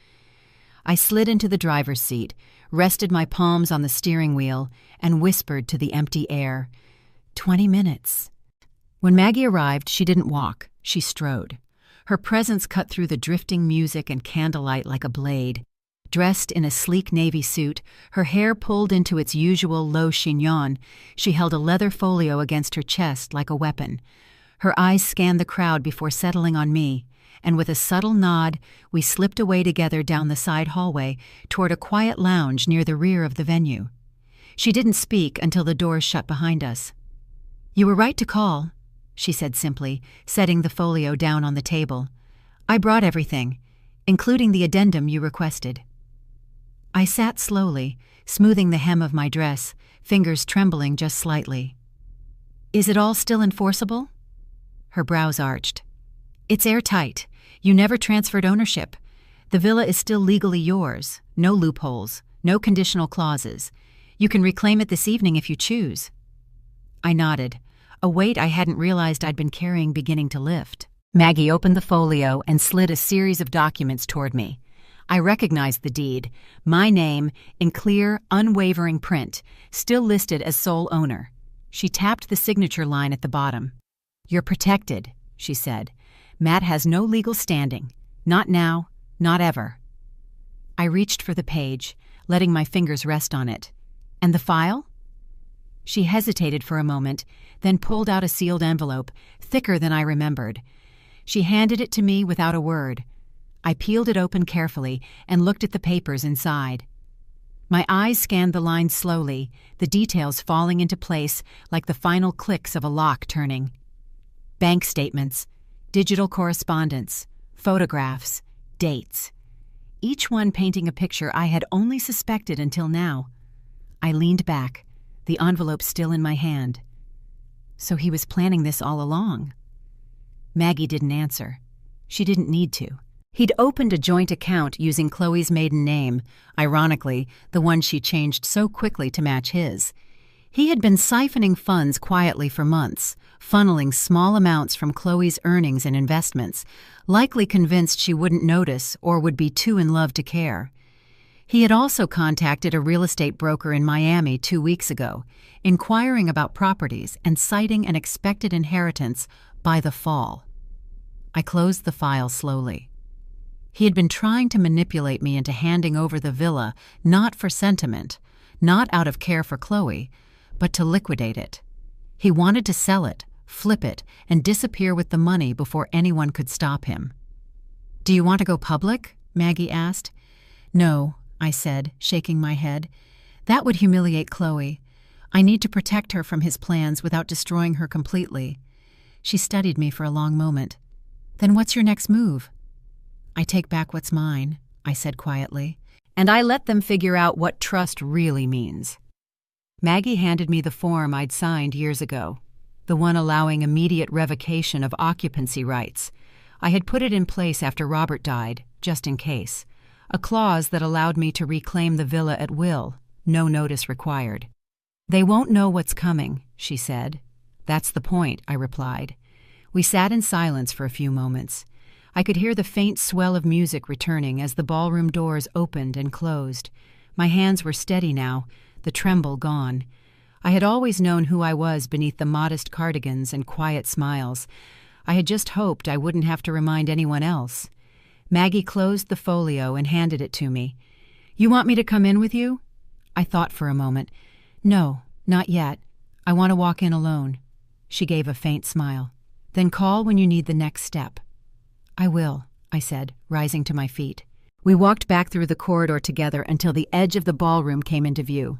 I slid into the driver's seat, rested my palms on the steering wheel, and whispered to the empty air, 20 minutes. When Maggie arrived, she didn't walk, she strode. Her presence cut through the drifting music and candlelight like a blade. Dressed in a sleek navy suit, her hair pulled into its usual low chignon, she held a leather folio against her chest like a weapon. Her eyes scanned the crowd before settling on me, and with a subtle nod, we slipped away together down the side hallway toward a quiet lounge near the rear of the venue. She didn't speak until the doors shut behind us. "You were right to call," she said simply, setting the folio down on the table. "I brought everything, including the addendum you requested." I sat slowly, smoothing the hem of my dress, fingers trembling just slightly. "Is it all still enforceable?" Her brows arched. "It's airtight. You never transferred ownership. The villa is still legally yours. No loopholes, no conditional clauses. You can reclaim it this evening if you choose." I nodded, a weight I hadn't realized I'd been carrying beginning to lift. Maggie opened the folio and slid a series of documents toward me. I recognized the deed, my name, in clear, unwavering print, still listed as sole owner. She tapped the signature line at the bottom. "You're protected," she said. "Matt has no legal standing. Not now, not ever." I reached for the page, letting my fingers rest on it. "And the file?" She hesitated for a moment, then pulled out a sealed envelope, thicker than I remembered. She handed it to me without a word. I peeled it open carefully and looked at the papers inside. My eyes scanned the lines slowly, the details falling into place like the final clicks of a lock turning. Bank statements, digital correspondence, photographs, dates. Each one painting a picture I had only suspected until now. I leaned back, the envelope still in my hand. So he was planning this all along. Maggie didn't answer. She didn't need to. He'd opened a joint account using Chloe's maiden name, ironically, the one she changed so quickly to match his. He had been siphoning funds quietly for months, funneling small amounts from Chloe's earnings and investments, likely convinced she wouldn't notice or would be too in love to care. He had also contacted a real estate broker in Miami 2 weeks ago, inquiring about properties and citing an expected inheritance by the fall. I closed the file slowly. He had been trying to manipulate me into handing over the villa, not for sentiment, not out of care for Chloe, but to liquidate it. He wanted to sell it, flip it, and disappear with the money before anyone could stop him. "Do you want to go public?" Maggie asked. "No," I said, shaking my head. "That would humiliate Chloe. I need to protect her from his plans without destroying her completely." She studied me for a long moment. "Then what's your next move?" "I take back what's mine," I said quietly, "and I let them figure out what trust really means." Maggie handed me the form I'd signed years ago, the one allowing immediate revocation of occupancy rights. I had put it in place after Robert died, just in case, a clause that allowed me to reclaim the villa at will, no notice required. "They won't know what's coming," she said. "That's the point," I replied. We sat in silence for a few moments. I could hear the faint swell of music returning as the ballroom doors opened and closed. My hands were steady now, the tremble gone. I had always known who I was beneath the modest cardigans and quiet smiles. I had just hoped I wouldn't have to remind anyone else. Maggie closed the folio and handed it to me. "You want me to come in with you?" I thought for a moment. "No, not yet. I want to walk in alone." She gave a faint smile. "Then call when you need the next step." "I will," I said, rising to my feet. We walked back through the corridor together until the edge of the ballroom came into view.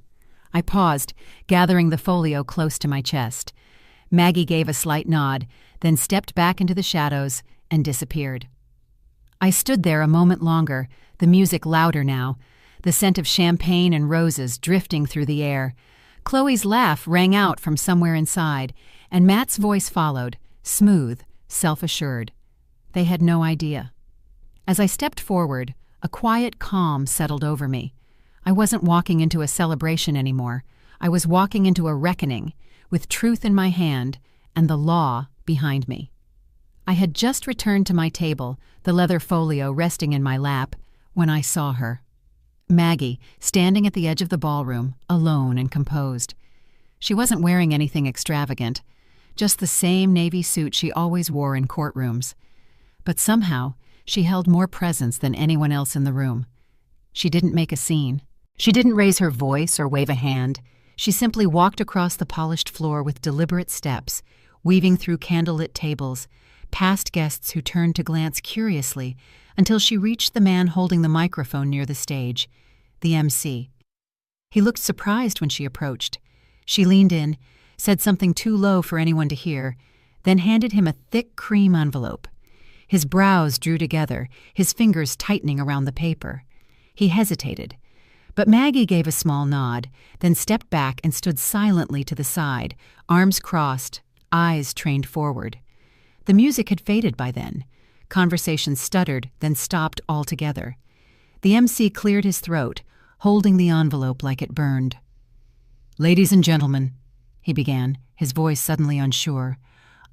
I paused, gathering the folio close to my chest. Maggie gave a slight nod, then stepped back into the shadows and disappeared. I stood there a moment longer, the music louder now, the scent of champagne and roses drifting through the air. Chloe's laugh rang out from somewhere inside, and Matt's voice followed, smooth, self-assured. They had no idea. As I stepped forward, a quiet calm settled over me. I wasn't walking into a celebration anymore. I was walking into a reckoning, with truth in my hand and the law behind me. I had just returned to my table, the leather folio resting in my lap, when I saw her. Maggie, standing at the edge of the ballroom, alone and composed. She wasn't wearing anything extravagant, just the same navy suit she always wore in courtrooms. But somehow, she held more presence than anyone else in the room. She didn't make a scene. She didn't raise her voice or wave a hand. She simply walked across the polished floor with deliberate steps, weaving through candlelit tables, past guests who turned to glance curiously, until she reached the man holding the microphone near the stage, the MC. He looked surprised when she approached. She leaned in, said something too low for anyone to hear, then handed him a thick cream envelope. His brows drew together, his fingers tightening around the paper. He hesitated, but Maggie gave a small nod, then stepped back and stood silently to the side, arms crossed, eyes trained forward. The music had faded by then. Conversation stuttered, then stopped altogether. The MC cleared his throat, holding the envelope like it burned. "Ladies and gentlemen," he began, his voice suddenly unsure,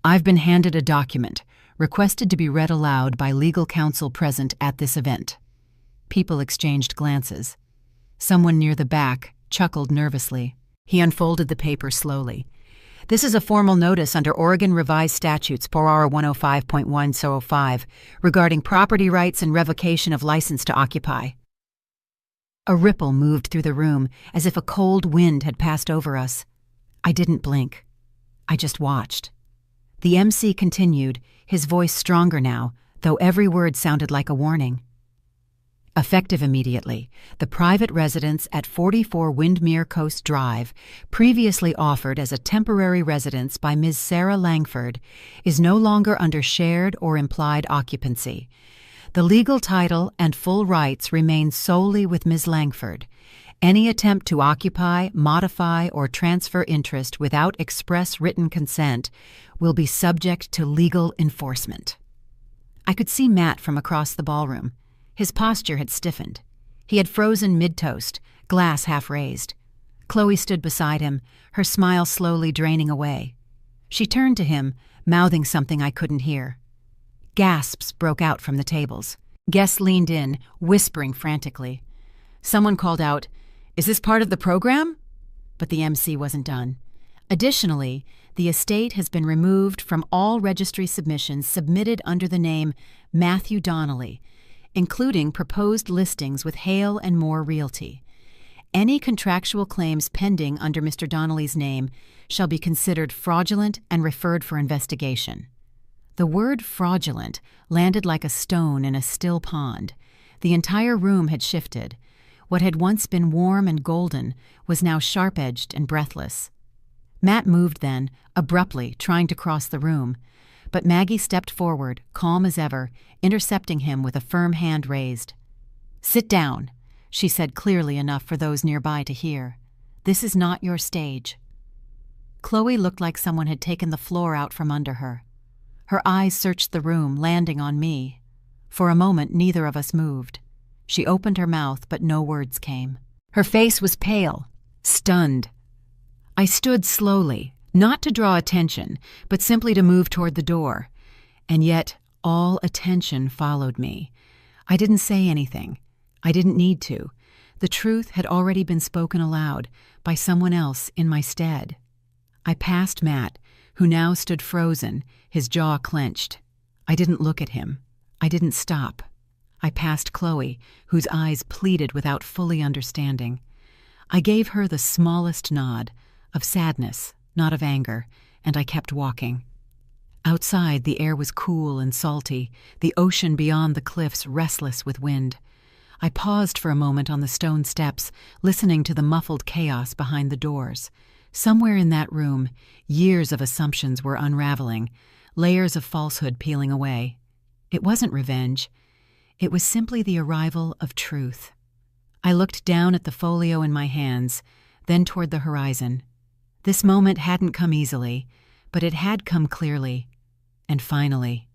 "I've been handed a document, requested to be read aloud by legal counsel present at this event." People exchanged glances. Someone near the back chuckled nervously. He unfolded the paper slowly. "This is a formal notice under Oregon Revised Statutes POR 105.1005 regarding property rights and revocation of license to occupy." A ripple moved through the room as if a cold wind had passed over us. I didn't blink. I just watched. The MC continued, his voice stronger now, though every word sounded like a warning. Effective immediately, the private residence at 44 Windmere Coast Drive, previously offered as a temporary residence by Ms. Sarah Langford, is no longer under shared or implied occupancy. The legal title and full rights remain solely with Ms. Langford. Any attempt to occupy, modify, or transfer interest without express written consent will be subject to legal enforcement. I could see Matt from across the ballroom. His posture had stiffened. He had frozen mid-toast, glass half raised. Chloe stood beside him, her smile slowly draining away. She turned to him, mouthing something I couldn't hear. Gasps broke out from the tables. Guests leaned in, whispering frantically. Someone called out, "Is this part of the program?" But the MC wasn't done. Additionally, the estate has been removed from all registry submissions submitted under the name Matthew Donnelly, including proposed listings with Hale and Moore Realty. Any contractual claims pending under Mr. Donnelly's name shall be considered fraudulent and referred for investigation. The word fraudulent landed like a stone in a still pond. The entire room had shifted. What had once been warm and golden was now sharp-edged and breathless. Matt moved then, abruptly, trying to cross the room. But Maggie stepped forward, calm as ever, intercepting him with a firm hand raised. "Sit down," she said clearly enough for those nearby to hear. "This is not your stage." Chloe looked like someone had taken the floor out from under her. Her eyes searched the room, landing on me. For a moment, neither of us moved. She opened her mouth, but no words came. Her face was pale, stunned. I stood slowly, not to draw attention, but simply to move toward the door. And yet, all attention followed me. I didn't say anything. I didn't need to. The truth had already been spoken aloud by someone else in my stead. I passed Matt, who now stood frozen, his jaw clenched. I didn't look at him. I didn't stop. I passed Chloe, whose eyes pleaded without fully understanding. I gave her the smallest nod, of sadness, not of anger, and I kept walking. Outside, the air was cool and salty, the ocean beyond the cliffs restless with wind. I paused for a moment on the stone steps, listening to the muffled chaos behind the doors. Somewhere in that room, years of assumptions were unraveling, layers of falsehood peeling away. It wasn't revenge. It was simply the arrival of truth. I looked down at the folio in my hands, then toward the horizon. This moment hadn't come easily, but it had come clearly. And finally.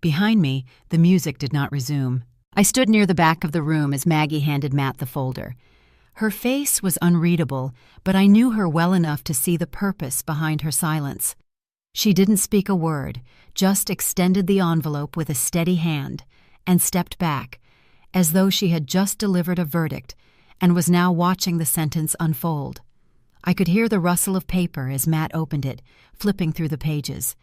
Behind me, the music did not resume. I stood near the back of the room as Maggie handed Matt the folder. Her face was unreadable, but I knew her well enough to see the purpose behind her silence. She didn't speak a word, just extended the envelope with a steady hand and stepped back, as though she had just delivered a verdict and was now watching the sentence unfold. I could hear the rustle of paper as Matt opened it, flipping through the pages.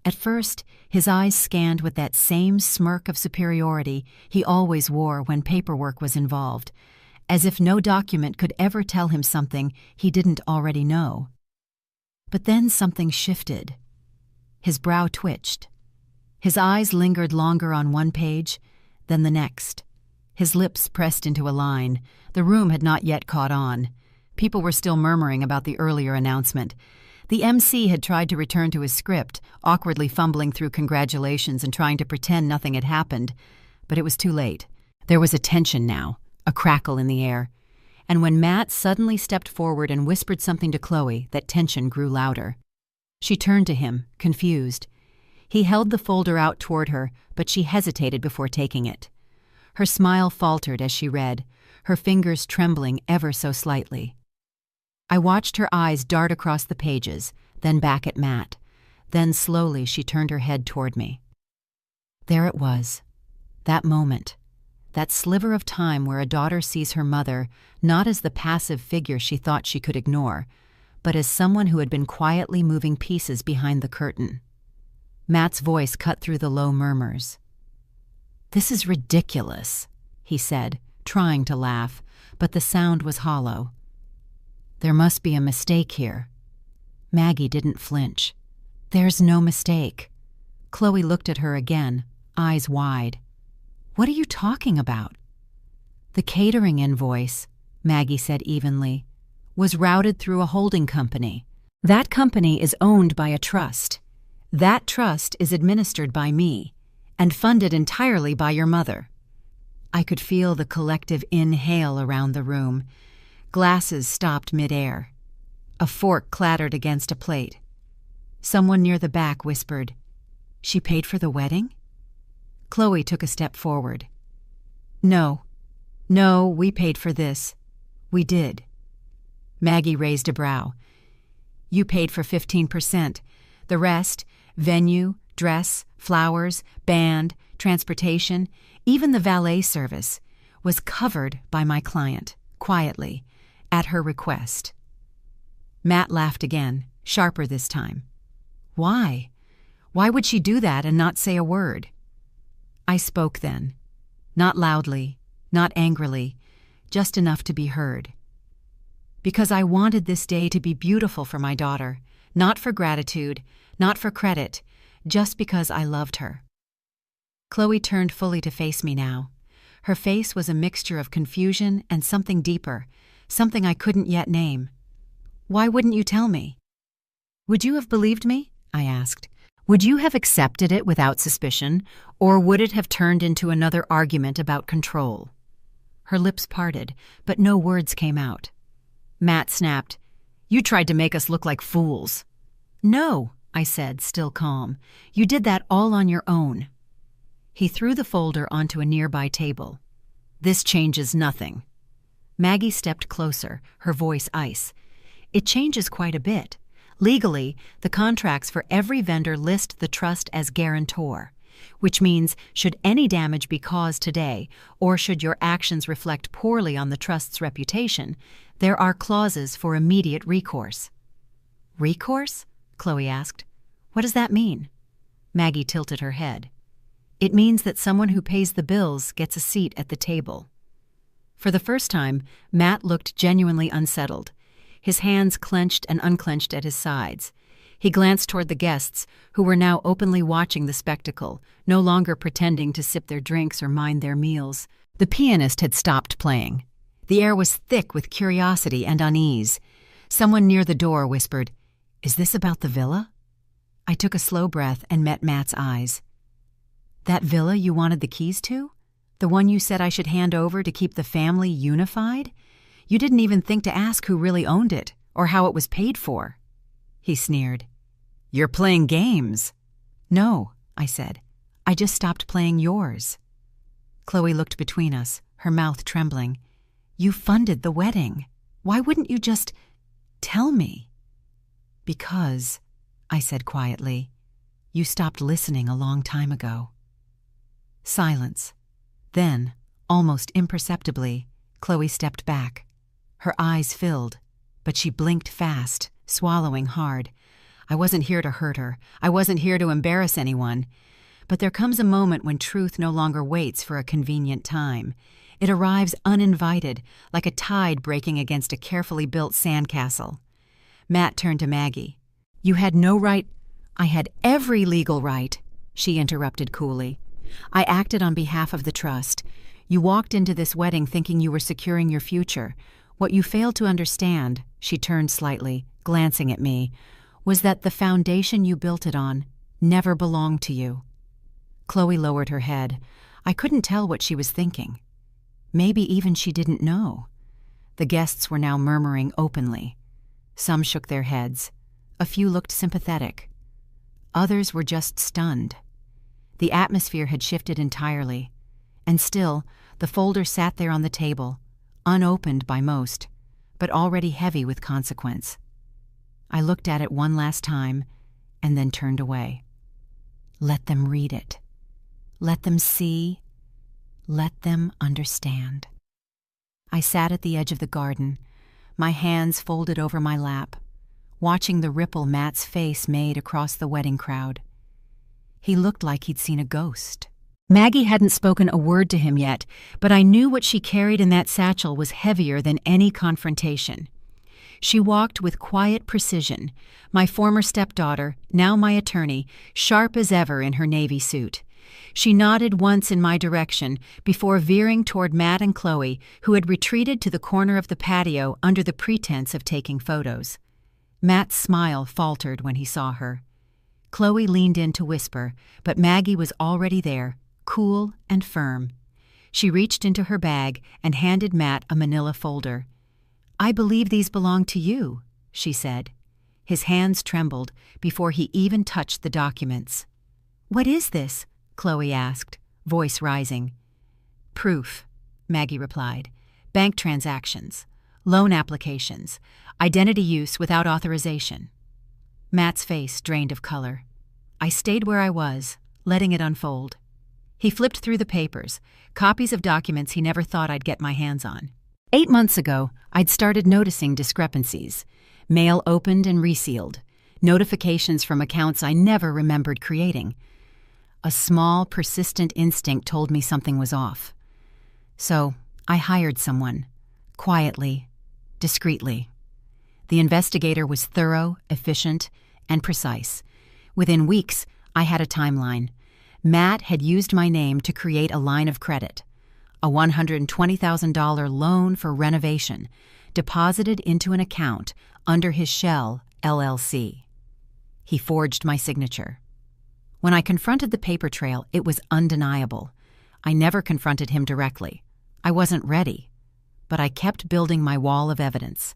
At first, his eyes scanned with that same smirk of superiority he always wore when paperwork was involved, as if no document could ever tell him something he didn't already know. But then something shifted. His brow twitched. His eyes lingered longer on one page, then the next. His lips pressed into a line. The room had not yet caught on. People were still murmuring about the earlier announcement. The MC had tried to return to his script, awkwardly fumbling through congratulations and trying to pretend nothing had happened. But it was too late. There was a tension now, a crackle in the air. And when Matt suddenly stepped forward and whispered something to Chloe, that tension grew louder. She turned to him, confused. He held the folder out toward her, but she hesitated before taking it. Her smile faltered as she read, her fingers trembling ever so slightly. I watched her eyes dart across the pages, then back at Matt. Then slowly she turned her head toward me. There it was, that moment, that sliver of time where a daughter sees her mother not as the passive figure she thought she could ignore, but as someone who had been quietly moving pieces behind the curtain. Matt's voice cut through the low murmurs. "This is ridiculous," he said, trying to laugh, but the sound was hollow. "There must be a mistake here." Maggie didn't flinch. "There's no mistake." Chloe looked at her again, eyes wide. "What are you talking about?" "The catering invoice," Maggie said evenly, "was routed through a holding company. That company is owned by a trust. That trust is administered by me and funded entirely by your mother." I could feel the collective inhale around the room. Glasses stopped midair. A fork clattered against a plate. Someone near the back whispered, "She paid for the wedding?" Chloe took a step forward. No, we paid for this. We did. Maggie raised a brow. You paid for 15%. The rest, venue, dress, flowers, band, transportation, even the valet service, was covered by my client, quietly, at her request. Matt laughed again, sharper this time. Why? Why would she do that and not say a word? I spoke then. Not loudly, not angrily, just enough to be heard. Because I wanted this day to be beautiful for my daughter, not for gratitude, not for credit, just because I loved her. Chloe turned fully to face me now. Her face was a mixture of confusion and something deeper, something I couldn't yet name. Why wouldn't you tell me? Would you have believed me? I asked. Would you have accepted it without suspicion, or would it have turned into another argument about control? Her lips parted, but no words came out. Matt snapped, You tried to make us look like fools. No, I said, still calm. You did that all on your own. He threw the folder onto a nearby table. This changes nothing. Maggie stepped closer, her voice ice. It changes quite a bit. Legally, the contracts for every vendor list the trust as guarantor, which means should any damage be caused today, or should your actions reflect poorly on the trust's reputation, there are clauses for immediate recourse. Recourse? Chloe asked. What does that mean? Maggie tilted her head. It means that someone who pays the bills gets a seat at the table. For the first time, Matt looked genuinely unsettled. His hands clenched and unclenched at his sides. He glanced toward the guests, who were now openly watching the spectacle, no longer pretending to sip their drinks or mind their meals. The pianist had stopped playing. The air was thick with curiosity and unease. Someone near the door whispered, Is this about the villa? I took a slow breath and met Matt's eyes. That villa you wanted the keys to? The one you said I should hand over to keep the family unified? You didn't even think to ask who really owned it, or how it was paid for. He sneered. You're playing games. No, I said. I just stopped playing yours. Chloe looked between us, her mouth trembling. You funded the wedding. Why wouldn't you just tell me? Because, I said quietly, you stopped listening a long time ago. Silence. Then, almost imperceptibly, Chloe stepped back. Her eyes filled, but she blinked fast, swallowing hard. I wasn't here to hurt her. I wasn't here to embarrass anyone. But there comes a moment when truth no longer waits for a convenient time. It arrives uninvited, like a tide breaking against a carefully built sandcastle. Matt turned to Maggie. You had no right. I had every legal right, she interrupted coolly. I acted on behalf of the trust. You walked into this wedding thinking you were securing your future. What you failed to understand, she turned slightly, glancing at me, was that the foundation you built it on never belonged to you. Chloe lowered her head. I couldn't tell what she was thinking. Maybe even she didn't know. The guests were now murmuring openly. Some shook their heads. A few looked sympathetic. Others were just stunned. The atmosphere had shifted entirely, and still the folder sat there on the table, unopened by most, but already heavy with consequence. I looked at it one last time and then turned away. Let them read it. Let them see. Let them understand. I sat at the edge of the garden, my hands folded over my lap, watching the ripple Matt's face made across the wedding crowd. He looked like he'd seen a ghost. Maggie hadn't spoken a word to him yet, but I knew what she carried in that satchel was heavier than any confrontation. She walked with quiet precision, my former stepdaughter, now my attorney, sharp as ever in her navy suit. She nodded once in my direction before veering toward Matt and Chloe, who had retreated to the corner of the patio under the pretense of taking photos. Matt's smile faltered when he saw her. Chloe leaned in to whisper, but Maggie was already there, cool and firm. She reached into her bag and handed Matt a manila folder. I believe these belong to you, she said. His hands trembled before he even touched the documents. What is this? Chloe asked, voice rising. "Proof," Maggie replied. "Bank transactions, loan applications, identity use without authorization." Matt's face drained of color. I stayed where I was, letting it unfold. He flipped through the papers, copies of documents he never thought I'd get my hands on. 8 months ago, I'd started noticing discrepancies. Mail opened and resealed. Notifications from accounts I never remembered creating. A small, persistent instinct told me something was off. So, I hired someone. Quietly, discreetly. The investigator was thorough, efficient, and precise. Within weeks, I had a timeline. Matt had used my name to create a line of credit. A $120,000 loan for renovation, deposited into an account under his shell, LLC. He forged my signature. When I confronted the paper trail, it was undeniable. I never confronted him directly. I wasn't ready. But I kept building my wall of evidence.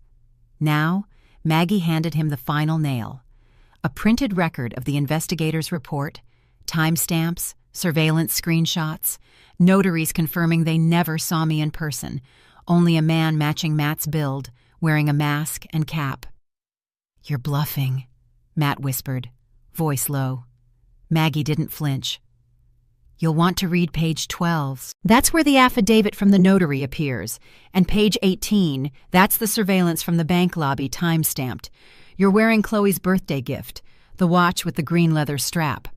Now, Maggie handed him the final nail. A printed record of the investigator's report, timestamps, surveillance screenshots, notaries confirming they never saw me in person, only a man matching Matt's build, wearing a mask and cap. "You're bluffing," Matt whispered, voice low. Maggie didn't flinch. "You'll want to read page 12. That's where the affidavit from the notary appears. And page 18, that's the surveillance from the bank lobby time-stamped. You're wearing Chloe's birthday gift, the watch with the green leather strap."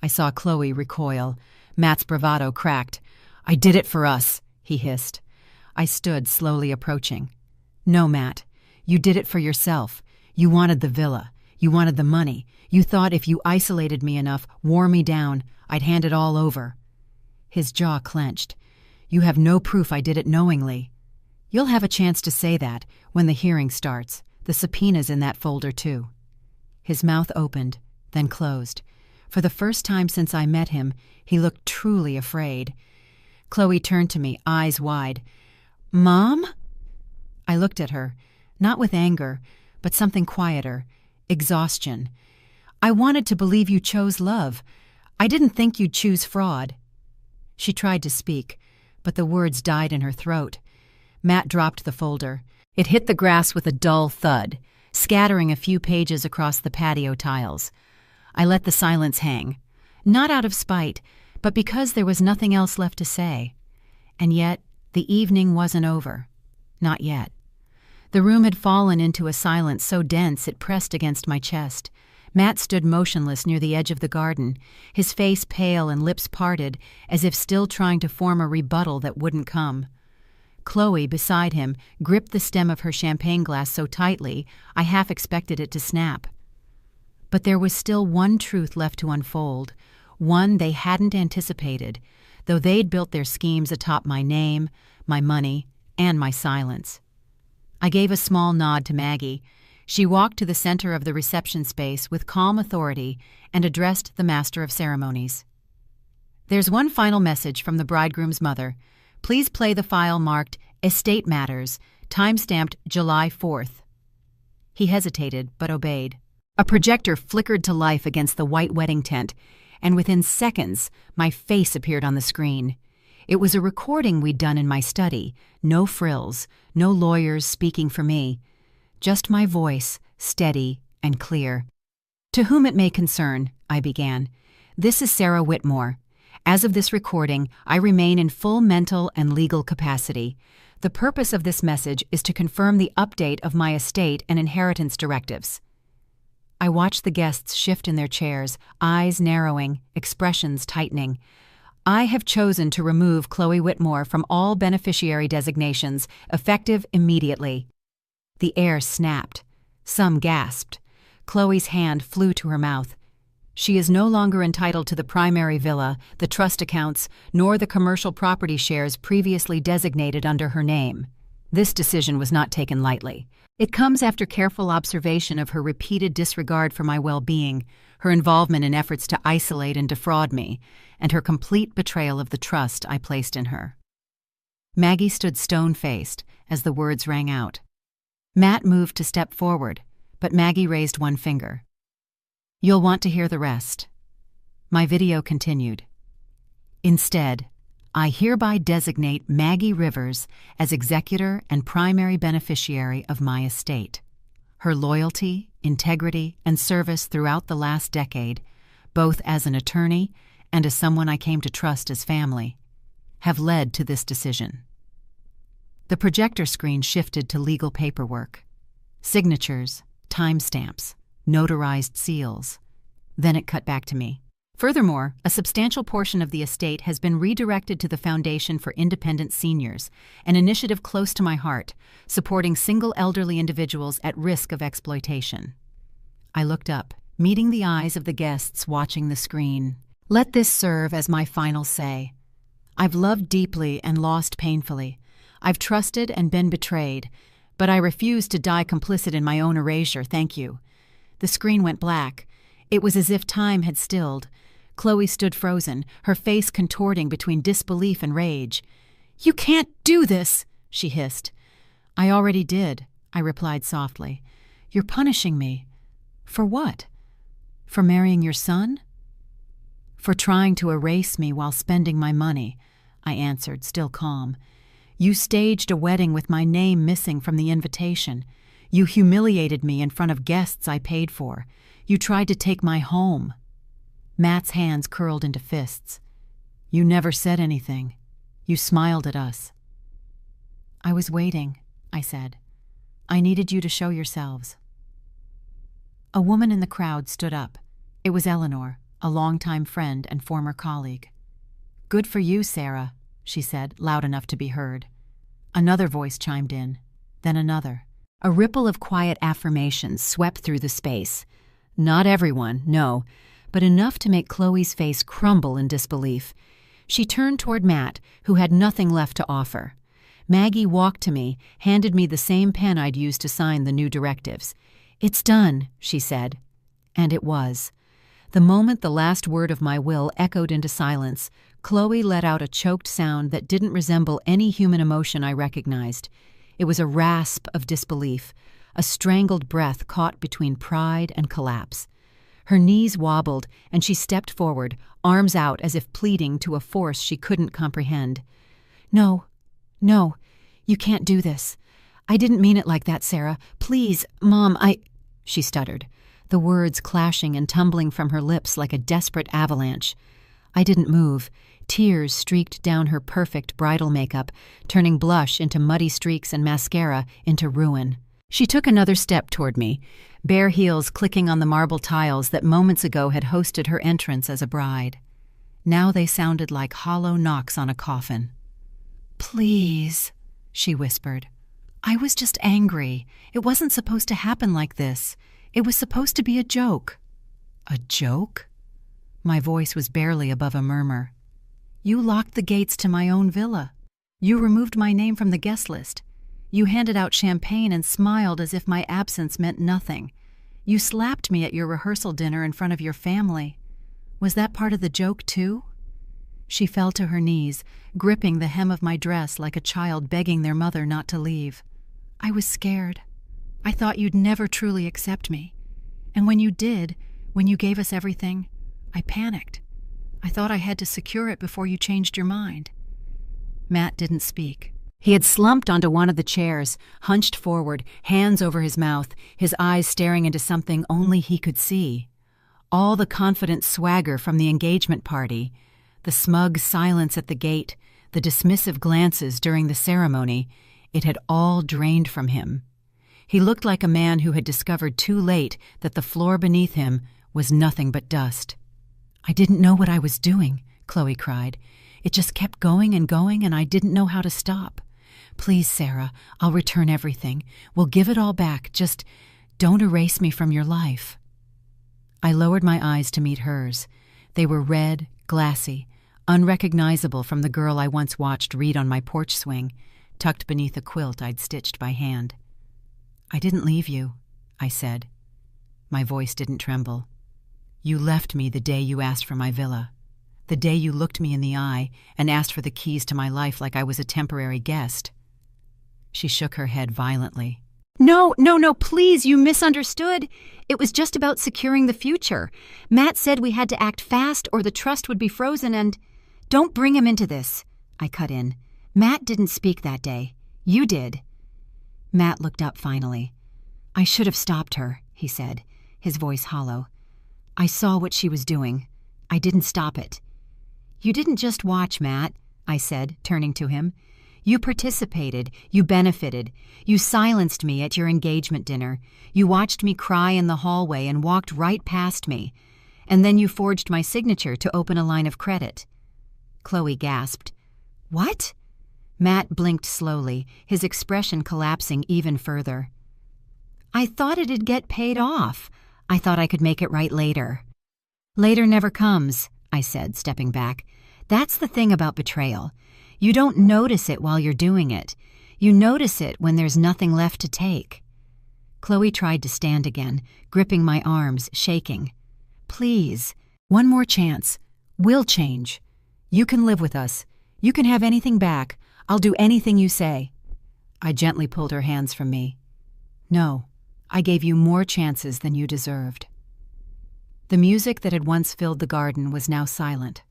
I saw Chloe recoil. Matt's bravado cracked. "I did it for us," he hissed. I stood, slowly approaching. "No, Matt. You did it for yourself. You wanted the villa. You wanted the money. You thought if you isolated me enough, wore me down, I'd hand it all over." His jaw clenched. "You have no proof I did it knowingly." "You'll have a chance to say that when the hearing starts. The subpoena's in that folder, too." His mouth opened, then closed. For the first time since I met him, he looked truly afraid. Chloe turned to me, eyes wide. "Mom?" I looked at her, not with anger, but something quieter, exhaustion. "I wanted to believe you chose love. I didn't think you'd choose fraud." She tried to speak, but the words died in her throat. Matt dropped the folder. It hit the grass with a dull thud, scattering a few pages across the patio tiles. I let the silence hang, not out of spite, but because there was nothing else left to say. And yet, the evening wasn't over. Not yet. The room had fallen into a silence so dense it pressed against my chest. Matt stood motionless near the edge of the garden, his face pale and lips parted, as if still trying to form a rebuttal that wouldn't come. Chloe, beside him, gripped the stem of her champagne glass so tightly I half expected it to snap. But there was still one truth left to unfold, one they hadn't anticipated, though they'd built their schemes atop my name, my money, and my silence. I gave a small nod to Maggie. She walked to the center of the reception space with calm authority and addressed the master of ceremonies. "There's one final message from the bridegroom's mother. Please play the file marked Estate Matters, time-stamped July 4th. He hesitated, but obeyed. A projector flickered to life against the white wedding tent, and within seconds, my face appeared on the screen. It was a recording we'd done in my study. No frills, no lawyers speaking for me. Just my voice, steady and clear. "To whom it may concern," I began, "this is Sarah Whitmore. As of this recording, I remain in full mental and legal capacity. The purpose of this message is to confirm the update of my estate and inheritance directives." I watched the guests shift in their chairs, eyes narrowing, expressions tightening. "I have chosen to remove Chloe Whitmore from all beneficiary designations, effective immediately." The air snapped. Some gasped. Chloe's hand flew to her mouth. "She is no longer entitled to the primary villa, the trust accounts, nor the commercial property shares previously designated under her name." This decision was not taken lightly. It comes after careful observation of her repeated disregard for my well-being, her involvement in efforts to isolate and defraud me, and her complete betrayal of the trust I placed in her. Maggie stood stone-faced as the words rang out. Matt moved to step forward, but Maggie raised one finger. "You'll want to hear the rest." My video continued. Instead, I hereby designate Maggie Rivers as executor and primary beneficiary of my estate. Her loyalty, integrity, and service throughout the last decade, both as an attorney and as someone I came to trust as family, have led to this decision. The projector screen shifted to legal paperwork. Signatures, timestamps, notarized seals. Then it cut back to me. Furthermore, a substantial portion of the estate has been redirected to the Foundation for Independent Seniors, an initiative close to my heart, supporting single elderly individuals at risk of exploitation. I looked up, meeting the eyes of the guests watching the screen. Let this serve as my final say. I've loved deeply and lost painfully. I've trusted and been betrayed, but I refuse to die complicit in my own erasure, thank you. The screen went black. It was as if time had stilled. Chloe stood frozen, her face contorting between disbelief and rage. "You can't do this," she hissed. "I already did," I replied softly. "You're punishing me. For what? For marrying your son?" "For trying to erase me while spending my money," I answered, still calm. "You staged a wedding with my name missing from the invitation. You humiliated me in front of guests I paid for. You tried to take my home." Matt's hands curled into fists. "You never said anything. You smiled at us." "I was waiting," I said. "I needed you to show yourselves." A woman in the crowd stood up. It was Eleanor, a longtime friend and former colleague. "Good for you, Sarah," she said, loud enough to be heard. Another voice chimed in, then another. A ripple of quiet affirmations swept through the space. Not everyone, no, but enough to make Chloe's face crumble in disbelief. She turned toward Matt, who had nothing left to offer. Maggie walked to me, handed me the same pen I'd used to sign the new directives. "It's done," she said. And it was. The moment the last word of my will echoed into silence, Chloe let out a choked sound that didn't resemble any human emotion I recognized. It was a rasp of disbelief, a strangled breath caught between pride and collapse. Her knees wobbled, and she stepped forward, arms out as if pleading to a force she couldn't comprehend. No, you can't do this. I didn't mean it like that, Sarah. Please, Mom, She stuttered, the words clashing and tumbling from her lips like a desperate avalanche. I didn't move. Tears streaked down her perfect bridal makeup, turning blush into muddy streaks and mascara into ruin. She took another step toward me, bare heels clicking on the marble tiles that moments ago had hosted her entrance as a bride. Now they sounded like hollow knocks on a coffin. "Please," she whispered. "I was just angry. It wasn't supposed to happen like this. It was supposed to be a joke." "A joke?" My voice was barely above a murmur. "You locked the gates to my own villa. You removed my name from the guest list. You handed out champagne and smiled as if my absence meant nothing. You slapped me at your rehearsal dinner in front of your family. Was that part of the joke, too?" She fell to her knees, gripping the hem of my dress like a child begging their mother not to leave. "I was scared. I thought you'd never truly accept me. And when you did, when you gave us everything, I panicked. I thought I had to secure it before you changed your mind." Matt didn't speak. He had slumped onto one of the chairs, hunched forward, hands over his mouth, his eyes staring into something only he could see. All the confident swagger from the engagement party, the smug silence at the gate, the dismissive glances during the ceremony, it had all drained from him. He looked like a man who had discovered too late that the floor beneath him was nothing but dust. "I didn't know what I was doing," Chloe cried. "It just kept going, and I didn't know how to stop. Please, Sarah, I'll return everything. We'll give it all back. Just don't erase me from your life." I lowered my eyes to meet hers. They were red, glassy, unrecognizable from the girl I once watched read on my porch swing, tucked beneath a quilt I'd stitched by hand. "I didn't leave you," I said. My voice didn't tremble. "You left me the day you asked for my villa. The day you looked me in the eye and asked for the keys to my life like I was a temporary guest." She shook her head violently. No, please, you misunderstood. It was just about securing the future. Matt said we had to act fast or the trust would be frozen and... Don't bring him into this, I cut in. Matt didn't speak that day. You did. Matt looked up finally. I should have stopped her, he said, his voice hollow. I saw what she was doing. I didn't stop it. You didn't just watch, Matt, I said, turning to him. You participated. You benefited. You silenced me at your engagement dinner. You watched me cry in the hallway and walked right past me. And then you forged my signature to open a line of credit. Chloe gasped. What? Matt blinked slowly, his expression collapsing even further. I thought it'd get paid off. I thought I could make it right later. Later never comes, I said, stepping back. That's the thing about betrayal. You don't notice it while you're doing it. You notice it when there's nothing left to take. Chloe tried to stand again, gripping my arms, shaking. Please, one more chance. We'll change. You can live with us. You can have anything back. I'll do anything you say. I gently pulled her hands from me. No, I gave you more chances than you deserved. The music that had once filled the garden was now silent.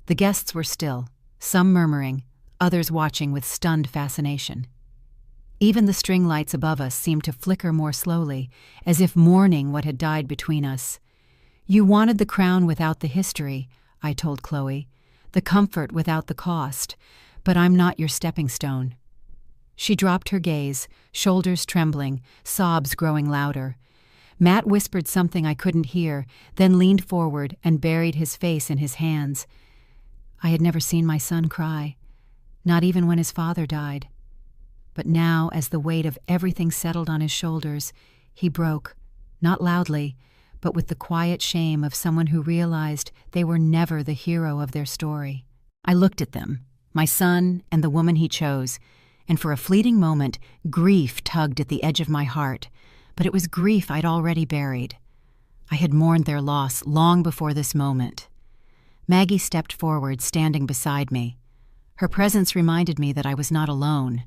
The guests were still, some murmuring, others watching with stunned fascination. Even the string lights above us seemed to flicker more slowly, as if mourning what had died between us. You wanted the crown without the history, I told Chloe, the comfort without the cost, but I'm not your stepping stone. She dropped her gaze, shoulders trembling, sobs growing louder. Matt whispered something I couldn't hear, then leaned forward and buried his face in his hands. I had never seen my son cry, not even when his father died. But now, as the weight of everything settled on his shoulders, he broke, not loudly, but with the quiet shame of someone who realized they were never the hero of their story. I looked at them, my son and the woman he chose, and for a fleeting moment, grief tugged at the edge of my heart, but it was grief I'd already buried. I had mourned their loss long before this moment. Maggie stepped forward, standing beside me. Her presence reminded me that I was not alone.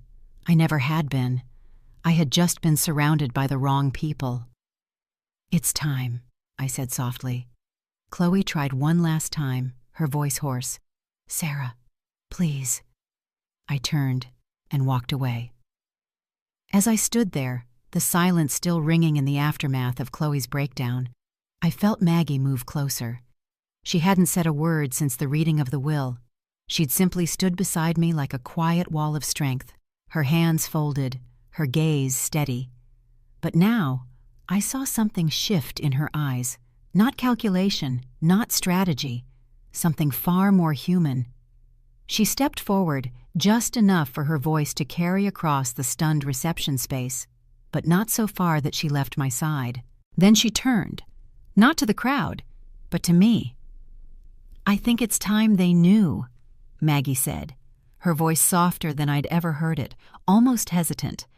I never had been. I had just been surrounded by the wrong people. It's time, I said softly. Chloe tried one last time, her voice hoarse. Sarah, please. I turned and walked away. As I stood there, the silence still ringing in the aftermath of Chloe's breakdown, I felt Maggie move closer. She hadn't said a word since the reading of the will. She'd simply stood beside me like a quiet wall of strength, her hands folded, her gaze steady. But now, I saw something shift in her eyes. Not calculation, not strategy. Something far more human. She stepped forward, just enough for her voice to carry across the stunned reception space, but not so far that she left my side. Then she turned, not to the crowd, but to me. I think it's time they knew, Maggie said, her voice softer than I'd ever heard it, almost hesitant.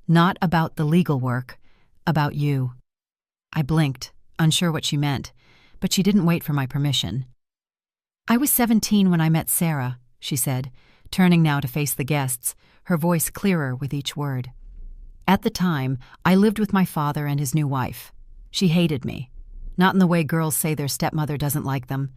Not about the legal work, about you. I blinked, unsure what she meant, but she didn't wait for my permission. I was 17 when I met Sarah, she said, turning now to face the guests, her voice clearer with each word. At the time, I lived with my father and his new wife. She hated me. Not in the way girls say their stepmother doesn't like them.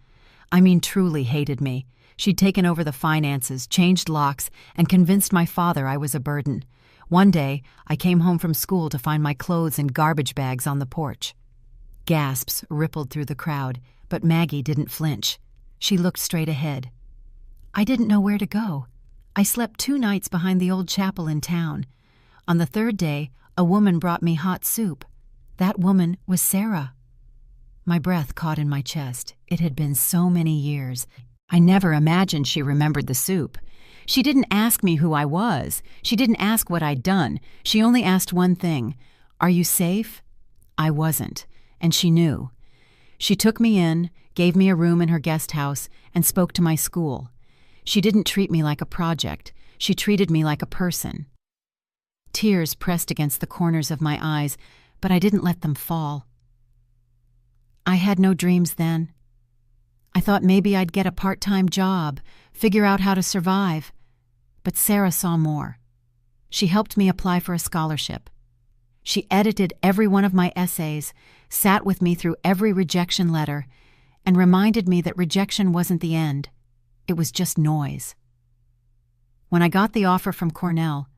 I mean truly hated me. She'd taken over the finances, changed locks, and convinced my father I was a burden. One day, I came home from school to find my clothes in garbage bags on the porch. Gasps rippled through the crowd, but Maggie didn't flinch. She looked straight ahead. I didn't know where to go. I slept 2 nights behind the old chapel in town. On the 3rd day, a woman brought me hot soup. That woman was Sarah. My breath caught in my chest. It had been so many years. I never imagined she remembered the soup. She didn't ask me who I was. She didn't ask what I'd done. She only asked one thing. Are you safe? I wasn't, and she knew. She took me in, gave me a room in her guest house, and spoke to my school. She didn't treat me like a project. She treated me like a person. Tears pressed against the corners of my eyes, but I didn't let them fall. I had no dreams then. I thought maybe I'd get a part-time job, figure out how to survive. But Sarah saw more. She helped me apply for a scholarship. She edited every one of my essays, sat with me through every rejection letter, and reminded me that rejection wasn't the end. It was just noise. When I got the offer from Cornell,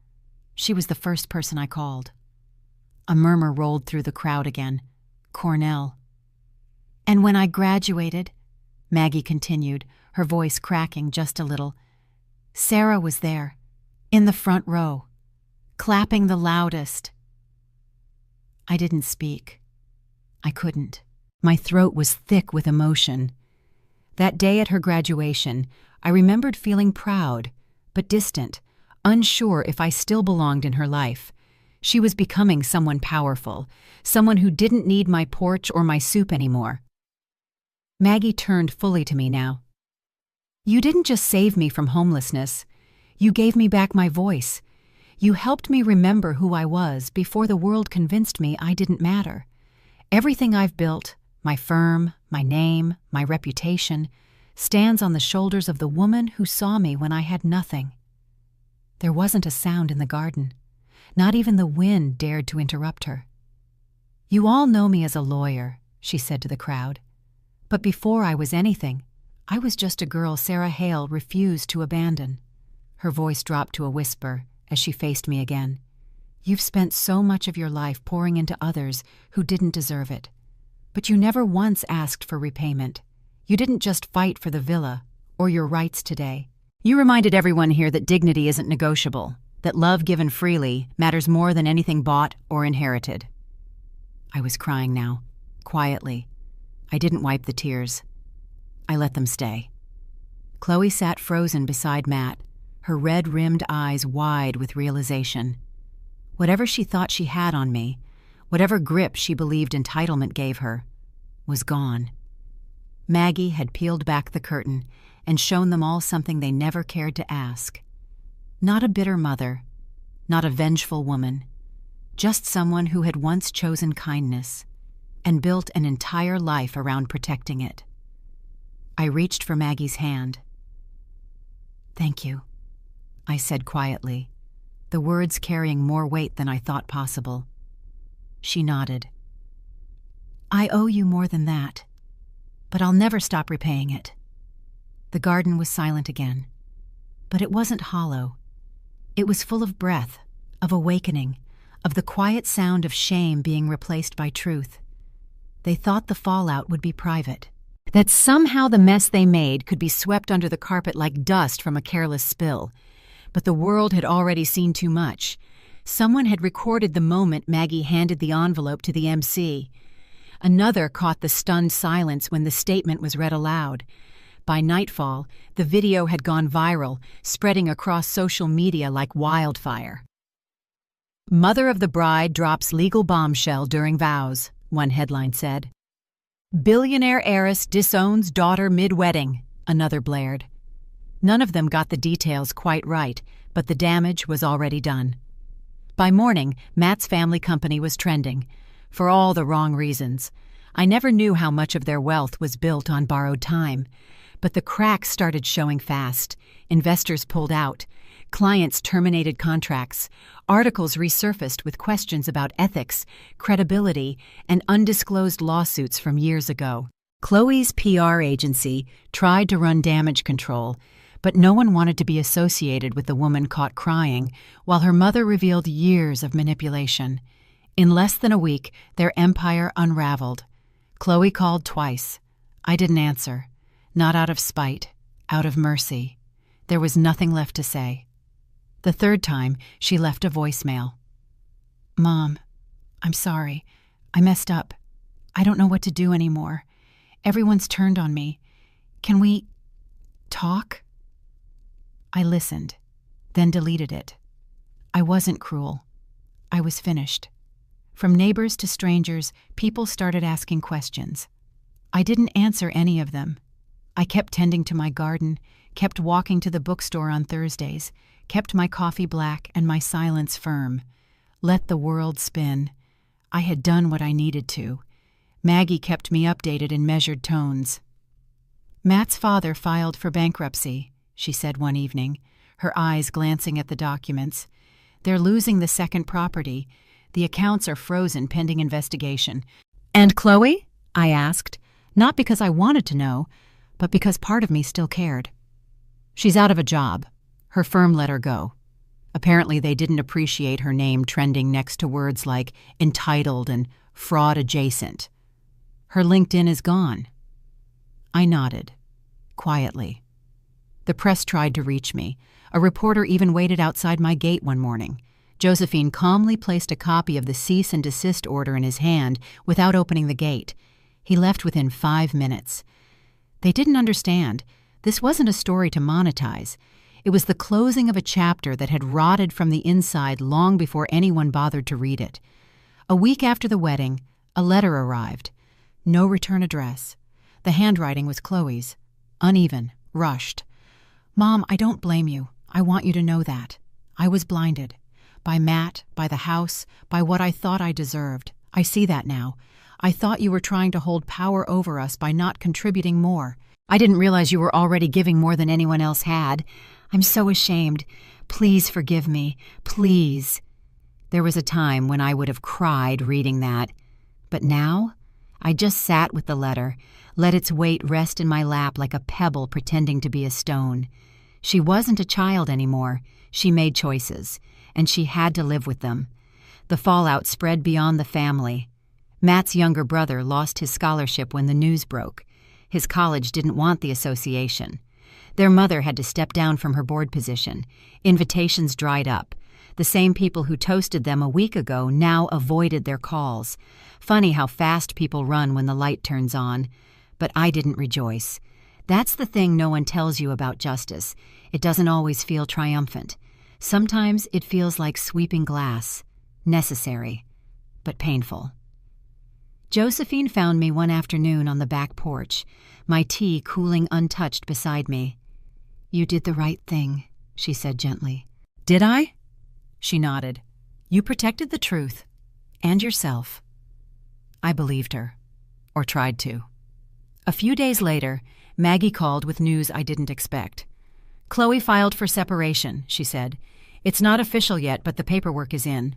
she was the first person I called. A murmur rolled through the crowd again. Cornell. And when I graduated, Maggie continued, her voice cracking just a little, Sarah was there, in the front row, clapping the loudest. I didn't speak. I couldn't. My throat was thick with emotion. That day at her graduation, I remembered feeling proud, but distant, unsure if I still belonged in her life. She was becoming someone powerful, someone who didn't need my porch or my soup anymore. Maggie turned fully to me now. You didn't just save me from homelessness. You gave me back my voice. You helped me remember who I was before the world convinced me I didn't matter. Everything I've built, my firm, my name, my reputation, stands on the shoulders of the woman who saw me when I had nothing. There wasn't a sound in the garden. Not even the wind dared to interrupt her. You all know me as a lawyer, she said to the crowd. But before I was anything, I was just a girl Sarah Hale refused to abandon. Her voice dropped to a whisper as she faced me again. You've spent so much of your life pouring into others who didn't deserve it. But you never once asked for repayment. You didn't just fight for the villa or your rights today. You reminded everyone here that dignity isn't negotiable, that love given freely matters more than anything bought or inherited. I was crying now, quietly. I didn't wipe the tears. I let them stay. Chloe sat frozen beside Matt, her red-rimmed eyes wide with realization. Whatever she thought she had on me, whatever grip she believed entitlement gave her, was gone. Maggie had peeled back the curtain and shown them all something they never cared to ask. Not a bitter mother, not a vengeful woman, just someone who had once chosen kindness and built an entire life around protecting it. I reached for Maggie's hand. Thank you, I said quietly, the words carrying more weight than I thought possible. She nodded. I owe you more than that, but I'll never stop repaying it. The garden was silent again, but it wasn't hollow. It was full of breath, of awakening, of the quiet sound of shame being replaced by truth. They thought the fallout would be private, that somehow the mess they made could be swept under the carpet like dust from a careless spill. But the world had already seen too much. Someone had recorded the moment Maggie handed the envelope to the MC. Another caught the stunned silence when the statement was read aloud. By nightfall, the video had gone viral, spreading across social media like wildfire. Mother of the bride drops legal bombshell during vows, one headline said. Billionaire heiress disowns daughter mid-wedding, another blared. None of them got the details quite right, but the damage was already done. By morning, Matt's family company was trending, for all the wrong reasons. I never knew how much of their wealth was built on borrowed time. But the cracks started showing fast. Investors pulled out. Clients terminated contracts. Articles resurfaced with questions about ethics, credibility, and undisclosed lawsuits from years ago. Chloe's PR agency tried to run damage control, but no one wanted to be associated with the woman caught crying, while her mother revealed years of manipulation. In less than a week, their empire unraveled. Chloe called twice. I didn't answer. Not out of spite, out of mercy. There was nothing left to say. The third time, she left a voicemail. Mom, I'm sorry. I messed up. I don't know what to do anymore. Everyone's turned on me. Can we talk? I listened, then deleted it. I wasn't cruel. I was finished. From neighbors to strangers, people started asking questions. I didn't answer any of them. I kept tending to my garden, kept walking to the bookstore on Thursdays, kept my coffee black and my silence firm. Let the world spin. I had done what I needed to. Maggie kept me updated in measured tones. Matt's father filed for bankruptcy, she said one evening, her eyes glancing at the documents. They're losing the second property. The accounts are frozen pending investigation. And Chloe? I asked, not because I wanted to know, but because part of me still cared. She's out of a job. Her firm let her go. Apparently they didn't appreciate her name trending next to words like entitled and fraud adjacent. Her LinkedIn is gone. I nodded, quietly. The press tried to reach me. A reporter even waited outside my gate one morning. Josephine calmly placed a copy of the cease and desist order in his hand without opening the gate. He left within 5 minutes. They didn't understand. This wasn't a story to monetize. It was the closing of a chapter that had rotted from the inside long before anyone bothered to read it. A week after the wedding, a letter arrived. No return address. The handwriting was Chloe's. Uneven, rushed. "Mom, I don't blame you. I want you to know that. I was blinded. By Matt, by the house, by what I thought I deserved. I see that now. I thought you were trying to hold power over us by not contributing more. I didn't realize you were already giving more than anyone else had. I'm so ashamed. Please forgive me. Please." There was a time when I would have cried reading that. But now, I just sat with the letter, let its weight rest in my lap like a pebble pretending to be a stone. She wasn't a child anymore. She made choices, and she had to live with them. The fallout spread beyond the family. Matt's younger brother lost his scholarship when the news broke. His college didn't want the association. Their mother had to step down from her board position. Invitations dried up. The same people who toasted them a week ago now avoided their calls. Funny how fast people run when the light turns on. But I didn't rejoice. That's the thing no one tells you about justice. It doesn't always feel triumphant. Sometimes it feels like sweeping glass. Necessary, but painful. Josephine found me one afternoon on the back porch, my tea cooling untouched beside me. "You did the right thing," she said gently. "Did I?" She nodded. "You protected the truth. And yourself." I believed her. Or tried to. A few days later, Maggie called with news I didn't expect. "Chloe filed for separation," she said. "It's not official yet, but the paperwork is in."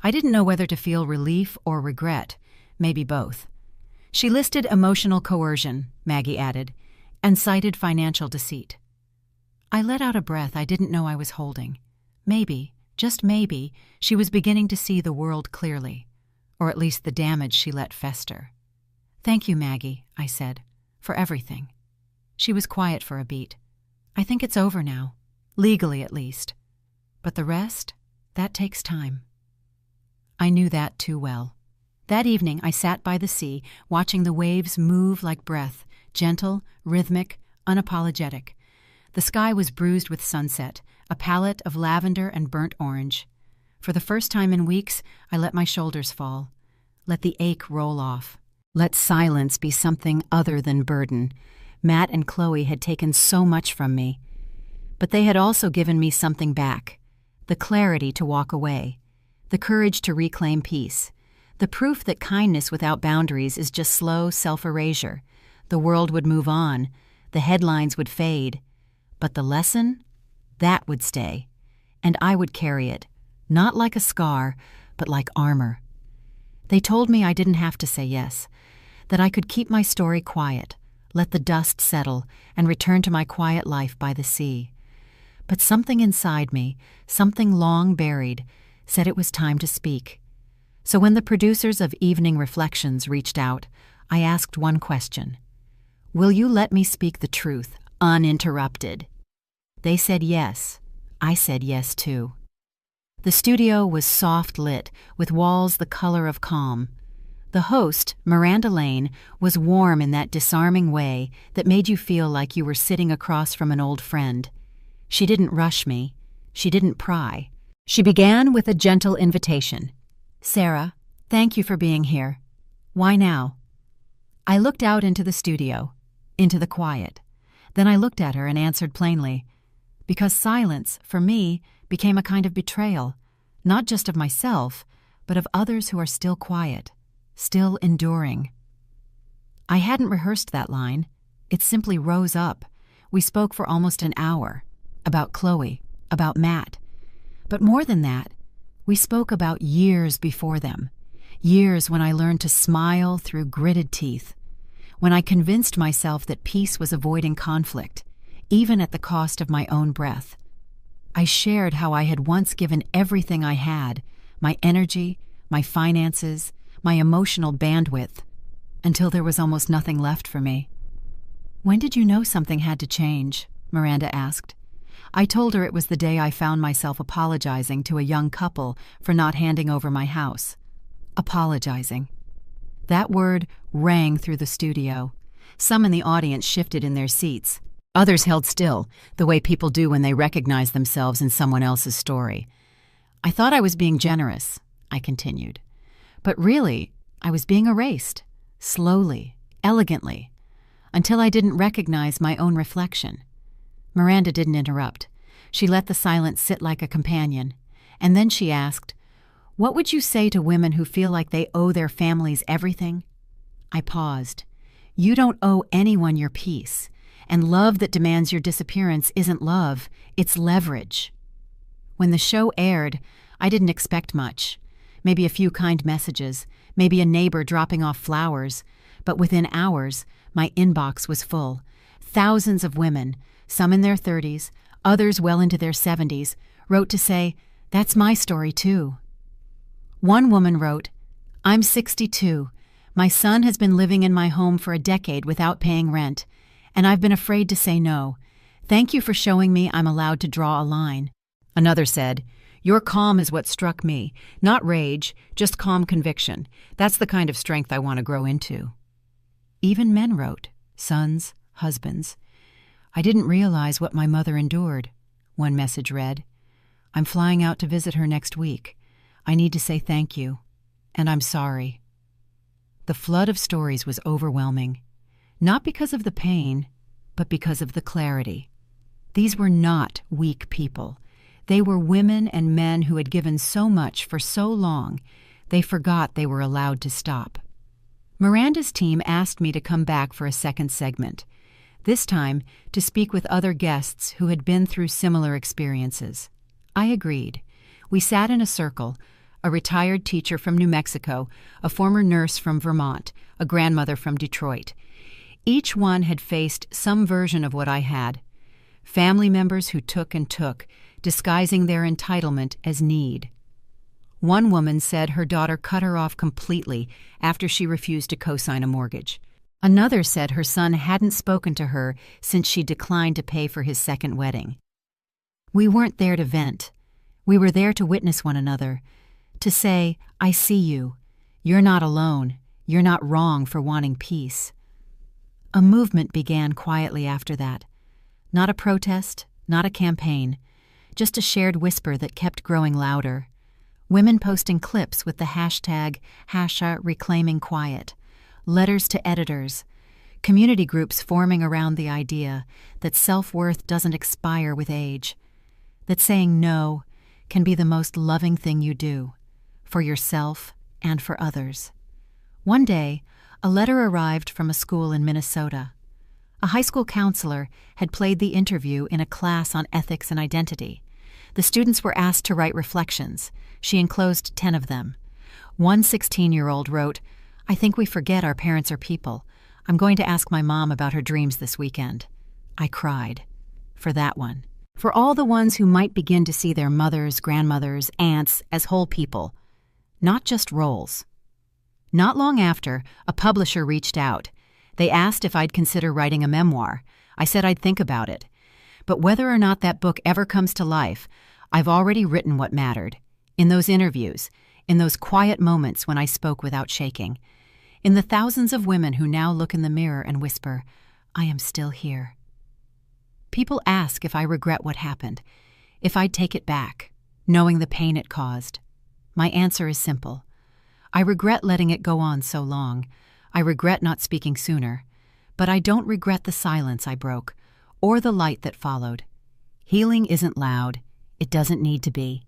I didn't know whether to feel relief or regret. Maybe both. She listed emotional coercion, Maggie added, and cited financial deceit. I let out a breath I didn't know I was holding. Maybe, just maybe, she was beginning to see the world clearly, or at least the damage she let fester. "Thank you, Maggie," I said, "for everything." She was quiet for a beat. "I think it's over now, legally at least. But the rest, that takes time." I knew that too well. That evening I sat by the sea, watching the waves move like breath, gentle, rhythmic, unapologetic. The sky was bruised with sunset, a palette of lavender and burnt orange. For the first time in weeks, I let my shoulders fall. Let the ache roll off. Let silence be something other than burden. Matt and Chloe had taken so much from me. But they had also given me something back. The clarity to walk away. The courage to reclaim peace. The proof that kindness without boundaries is just slow self-erasure. The world would move on. The headlines would fade. But the lesson? That would stay. And I would carry it. Not like a scar, but like armor. They told me I didn't have to say yes. That I could keep my story quiet, let the dust settle, and return to my quiet life by the sea. But something inside me, something long buried, said it was time to speak. So when the producers of Evening Reflections reached out, I asked one question. "Will you let me speak the truth, uninterrupted?" They said yes. I said yes too. The studio was soft lit, with walls the color of calm. The host, Miranda Lane, was warm in that disarming way that made you feel like you were sitting across from an old friend. She didn't rush me. She didn't pry. She began with a gentle invitation. "Sarah, thank you for being here. Why now?" I looked out into the studio, into the quiet. Then I looked at her and answered plainly, because silence, for me, became a kind of betrayal, not just of myself, but of others who are still quiet, still enduring. I hadn't rehearsed that line. It simply rose up. We spoke for almost an hour, about Chloe, about Matt. But more than that, we spoke about years before them, years when I learned to smile through gritted teeth, when I convinced myself that peace was avoiding conflict, even at the cost of my own breath. I shared how I had once given everything I had, my energy, my finances, my emotional bandwidth, until there was almost nothing left for me. "When did you know something had to change?" Miranda asked. I told her it was the day I found myself apologizing to a young couple for not handing over my house. Apologizing. That word rang through the studio. Some in the audience shifted in their seats. Others held still, the way people do when they recognize themselves in someone else's story. "I thought I was being generous," I continued. "But really, I was being erased, slowly, elegantly, until I didn't recognize my own reflection." Miranda didn't interrupt. She let the silence sit like a companion. And then she asked, "What would you say to women who feel like they owe their families everything?" I paused. "You don't owe anyone your peace. And love that demands your disappearance isn't love, it's leverage." When the show aired, I didn't expect much. Maybe a few kind messages, maybe a neighbor dropping off flowers. But within hours, my inbox was full. Thousands of women, some in their 30s, others well into their 70s, wrote to say, "That's my story too." One woman wrote, "I'm 62. My son has been living in my home for a decade without paying rent, and I've been afraid to say no. Thank you for showing me I'm allowed to draw a line." Another said, "Your calm is what struck me. Not rage, just calm conviction. That's the kind of strength I want to grow into." Even men wrote, sons, husbands. "I didn't realize what my mother endured," one message read. "I'm flying out to visit her next week. I need to say thank you, and I'm sorry." The flood of stories was overwhelming. Not because of the pain, but because of the clarity. These were not weak people. They were women and men who had given so much for so long, they forgot they were allowed to stop. Miranda's team asked me to come back for a second segment, this time to speak with other guests who had been through similar experiences. I agreed. We sat in a circle, a retired teacher from New Mexico, a former nurse from Vermont, a grandmother from Detroit. Each one had faced some version of what I had. Family members who took and took, disguising their entitlement as need. One woman said her daughter cut her off completely after she refused to co-sign a mortgage. Another said her son hadn't spoken to her since she declined to pay for his second wedding. We weren't there to vent. We were there to witness one another, to say, "I see you. You're not alone. You're not wrong for wanting peace." A movement began quietly after that. Not a protest, not a campaign, just a shared whisper that kept growing louder. Women posting clips with the hashtag #ReclaimingQuiet, letters to editors, community groups forming around the idea that self-worth doesn't expire with age, that saying no can be the most loving thing you do, for yourself and for others. One day, a letter arrived from a school in Minnesota. A high school counselor had played the interview in a class on ethics and identity. The students were asked to write reflections. She enclosed 10 of them. One 16-year-old wrote, "I think we forget our parents are people. I'm going to ask my mom about her dreams this weekend." I cried. For that one. For all the ones who might begin to see their mothers, grandmothers, aunts as whole people, not just roles. Not long after, a publisher reached out. They asked if I'd consider writing a memoir. I said I'd think about it. But whether or not that book ever comes to life, I've already written what mattered. In those interviews, in those quiet moments when I spoke without shaking, in the thousands of women who now look in the mirror and whisper, "I am still here." People ask if I regret what happened, if I'd take it back, knowing the pain it caused. My answer is simple. I regret letting it go on so long. I regret not speaking sooner. But I don't regret the silence I broke, or the light that followed. Healing isn't loud. It doesn't need to be.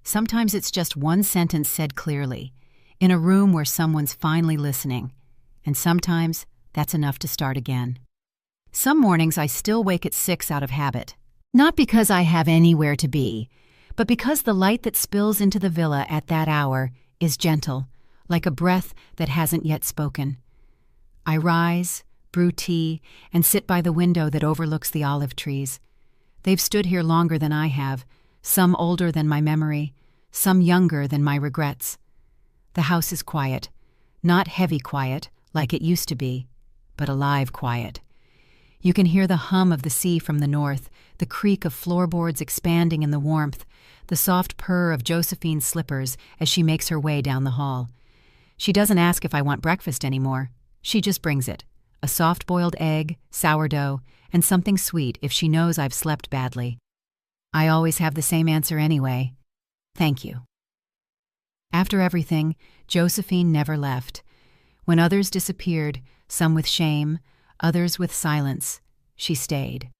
Sometimes it's just one sentence said clearly, in a room where someone's finally listening. And sometimes that's enough to start again. Some mornings I still wake at 6 out of habit. Not because I have anywhere to be, but because the light that spills into the villa at that hour is gentle, like a breath that hasn't yet spoken. I rise, brew tea, and sit by the window that overlooks the olive trees. They've stood here longer than I have, some older than my memory, some younger than my regrets. The house is quiet, not heavy quiet like it used to be, but alive quiet. You can hear the hum of the sea from the north, the creak of floorboards expanding in the warmth, the soft purr of Josephine's slippers as she makes her way down the hall. She doesn't ask if I want breakfast anymore. She just brings it. A soft-boiled egg, sourdough, and something sweet if she knows I've slept badly. I always have the same answer anyway. Thank you. After everything, Josephine never left. When others disappeared, some with shame, others with silence, she stayed.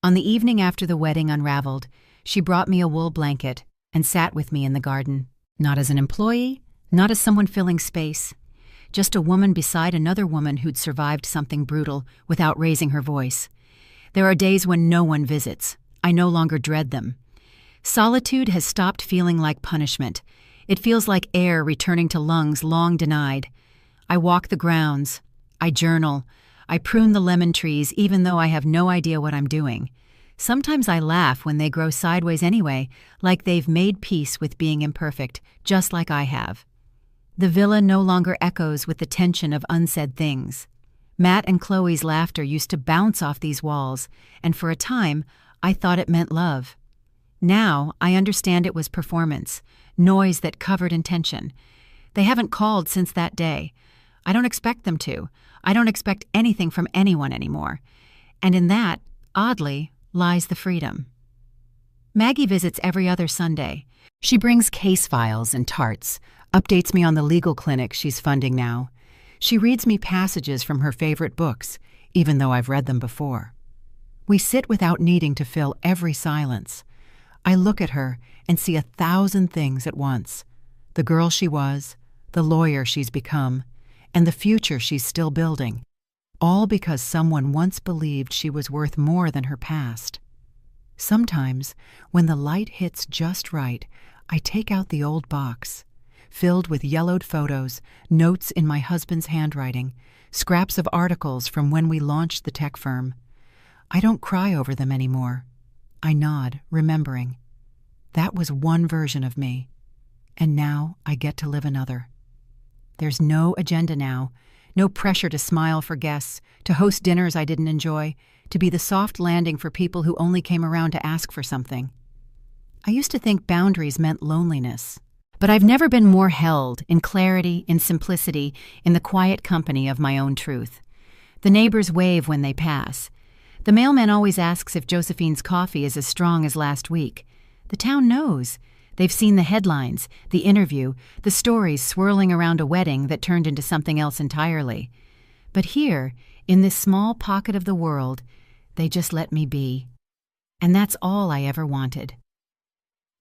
On the evening after the wedding unraveled, she brought me a wool blanket and sat with me in the garden. Not as an employee, not as someone filling space. Just a woman beside another woman who'd survived something brutal without raising her voice. There are days when no one visits. I no longer dread them. Solitude has stopped feeling like punishment. It feels like air returning to lungs long denied. I walk the grounds. I journal. I prune the lemon trees even though I have no idea what I'm doing. Sometimes I laugh when they grow sideways anyway, like they've made peace with being imperfect, just like I have. The villa no longer echoes with the tension of unsaid things. Matt and Chloe's laughter used to bounce off these walls, and for a time, I thought it meant love. Now, I understand it was performance, noise that covered intention. They haven't called since that day. I don't expect them to. I don't expect anything from anyone anymore. And in that, oddly, lies the freedom. Maggie visits every other Sunday. She brings case files and tarts, updates me on the legal clinic she's funding now. She reads me passages from her favorite books, even though I've read them before. We sit without needing to fill every silence. I look at her and see 1,000 things at once. The girl she was, the lawyer she's become, and the future she's still building. All because someone once believed she was worth more than her past. Sometimes, when the light hits just right, I take out the old box, filled with yellowed photos, notes in my husband's handwriting, scraps of articles from when we launched the tech firm. I don't cry over them anymore. I nod, remembering. That was one version of me, and now I get to live another. There's no agenda now, no pressure to smile for guests, to host dinners I didn't enjoy, to be the soft landing for people who only came around to ask for something. I used to think boundaries meant loneliness, but I've never been more held in clarity, in simplicity, in the quiet company of my own truth. The neighbors wave when they pass. The mailman always asks if Josephine's coffee is as strong as last week. The town knows. They've seen the headlines, the interview, the stories swirling around a wedding that turned into something else entirely. But here, in this small pocket of the world, they just let me be. And that's all I ever wanted.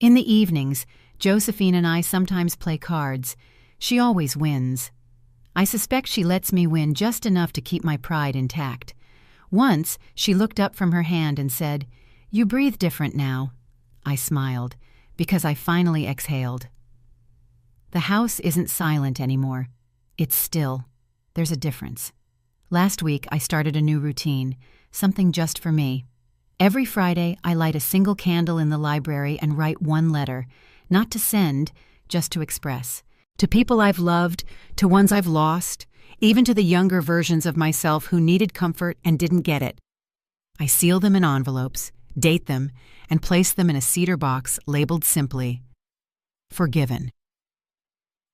In the evenings, Josephine and I sometimes play cards. She always wins. I suspect she lets me win just enough to keep my pride intact. Once, she looked up from her hand and said, "You breathe different now." I smiled, because I finally exhaled. The house isn't silent anymore. It's still. There's a difference. Last week, I started a new routine, something just for me. Every Friday, I light a single candle in the library and write one letter, not to send, just to express. To people I've loved, to ones I've lost, even to the younger versions of myself who needed comfort and didn't get it. I seal them in envelopes, date them, and place them in a cedar box labeled simply, "Forgiven."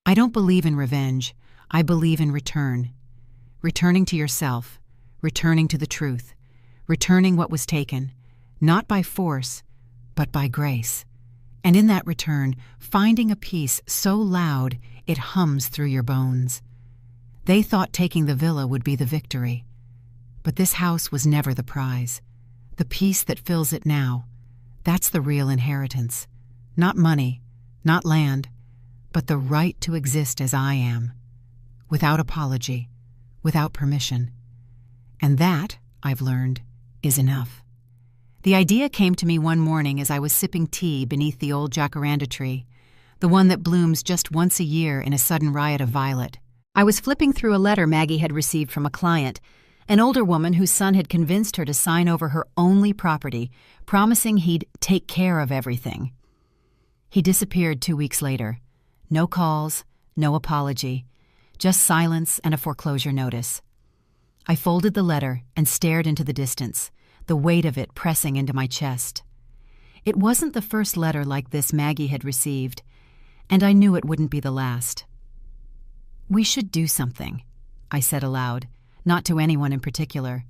I don't believe in revenge. I believe in return. Returning to yourself, returning to the truth, returning what was taken, not by force, but by grace. And in that return, finding a peace so loud it hums through your bones. They thought taking the villa would be the victory. But this house was never the prize. The peace that fills it now, that's the real inheritance. Not money, not land, but the right to exist as I am, without apology, without permission. And that, I've learned, is enough. The idea came to me one morning as I was sipping tea beneath the old jacaranda tree, the one that blooms just once a year in a sudden riot of violet. I was flipping through a letter Maggie had received from a client, an older woman whose son had convinced her to sign over her only property, promising he'd take care of everything. He disappeared 2 weeks later. No calls, no apology, just silence and a foreclosure notice. I folded the letter and stared into the distance, the weight of it pressing into my chest. It wasn't the first letter like this Maggie had received, and I knew it wouldn't be the last. "We should do something," I said aloud, not to anyone in particular.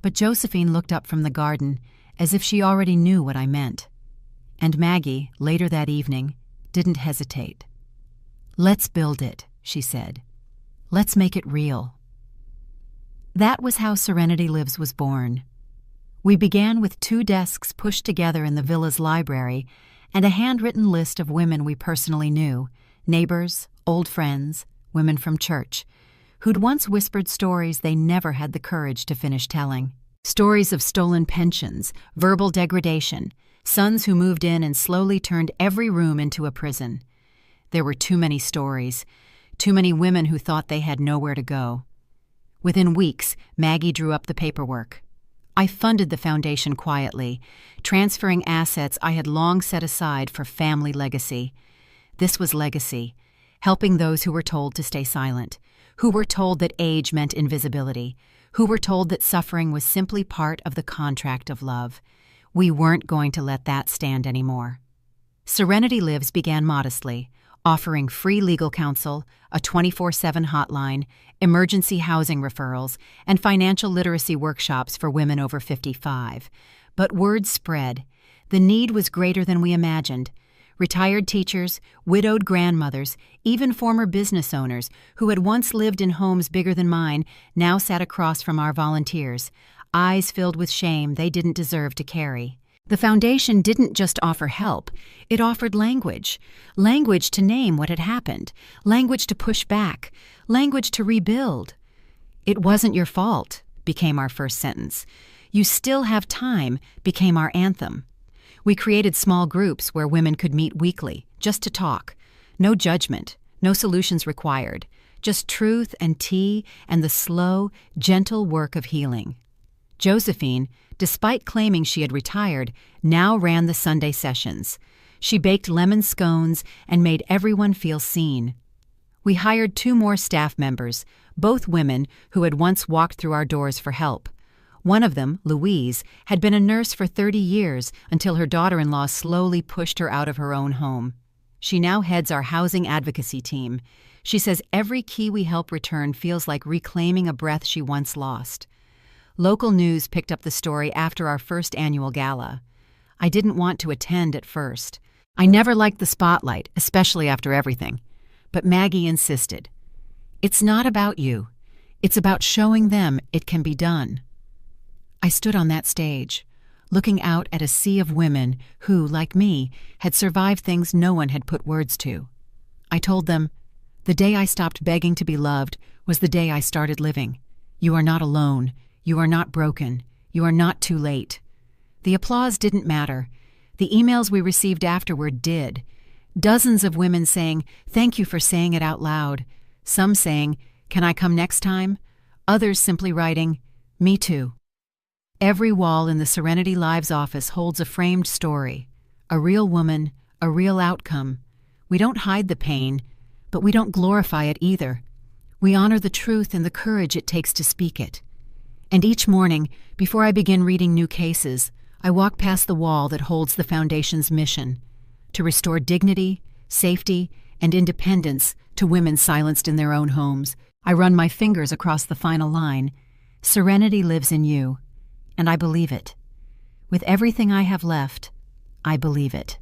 But Josephine looked up from the garden as if she already knew what I meant. And Maggie, later that evening, didn't hesitate. "Let's build it," she said. "Let's make it real." That was how Serenity Lives was born. We began with 2 desks pushed together in the villa's library and a handwritten list of women we personally knew, neighbors, old friends, women from church, who'd once whispered stories they never had the courage to finish telling. Stories of stolen pensions, verbal degradation, sons who moved in and slowly turned every room into a prison. There were too many stories, too many women who thought they had nowhere to go. Within weeks, Maggie drew up the paperwork. I funded the foundation quietly, transferring assets I had long set aside for family legacy. This was legacy, helping those who were told to stay silent, who were told that age meant invisibility, who were told that suffering was simply part of the contract of love. We weren't going to let that stand anymore. Serenity Lives began modestly, offering free legal counsel, a 24/7 hotline, emergency housing referrals, and financial literacy workshops for women over 55. But word spread. The need was greater than we imagined. Retired teachers, widowed grandmothers, even former business owners who had once lived in homes bigger than mine now sat across from our volunteers, eyes filled with shame they didn't deserve to carry. The foundation didn't just offer help, it offered language. Language to name what had happened, language to push back, language to rebuild. "It wasn't your fault," became our first sentence. "You still have time," became our anthem. We created small groups where women could meet weekly, just to talk. No judgment, no solutions required, just truth and tea and the slow, gentle work of healing. Josephine, despite claiming she had retired, now ran the Sunday sessions. She baked lemon scones and made everyone feel seen. We hired 2 more staff members, both women who had once walked through our doors for help. One of them, Louise, had been a nurse for 30 years until her daughter-in-law slowly pushed her out of her own home. She now heads our housing advocacy team. She says every key we help return feels like reclaiming a breath she once lost. Local news picked up the story after our first annual gala. I didn't want to attend at first. I never liked the spotlight, especially after everything. But Maggie insisted. "It's not about you. It's about showing them it can be done." I stood on that stage, looking out at a sea of women who, like me, had survived things no one had put words to. I told them, "The day I stopped begging to be loved was the day I started living. You are not alone. You are not broken. You are not too late." The applause didn't matter. The emails we received afterward did. Dozens of women saying, "Thank you for saying it out loud." Some saying, "Can I come next time?" Others simply writing, "Me too." Every wall in the Serenity Lives office holds a framed story. A real woman, a real outcome. We don't hide the pain, but we don't glorify it either. We honor the truth and the courage it takes to speak it. And each morning, before I begin reading new cases, I walk past the wall that holds the Foundation's mission: to restore dignity, safety, and independence to women silenced in their own homes. I run my fingers across the final line: "Serenity lives in you." And I believe it. With everything I have left, I believe it.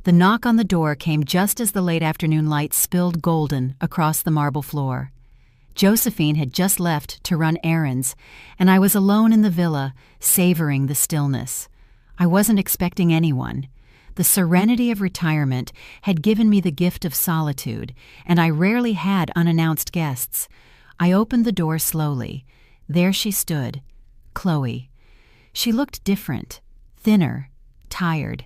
The knock on the door came just as the late afternoon light spilled golden across the marble floor. Josephine had just left to run errands, and I was alone in the villa, savoring the stillness. I wasn't expecting anyone. The serenity of retirement had given me the gift of solitude, and I rarely had unannounced guests. I opened the door slowly. There she stood, Chloe. She looked different, thinner, tired.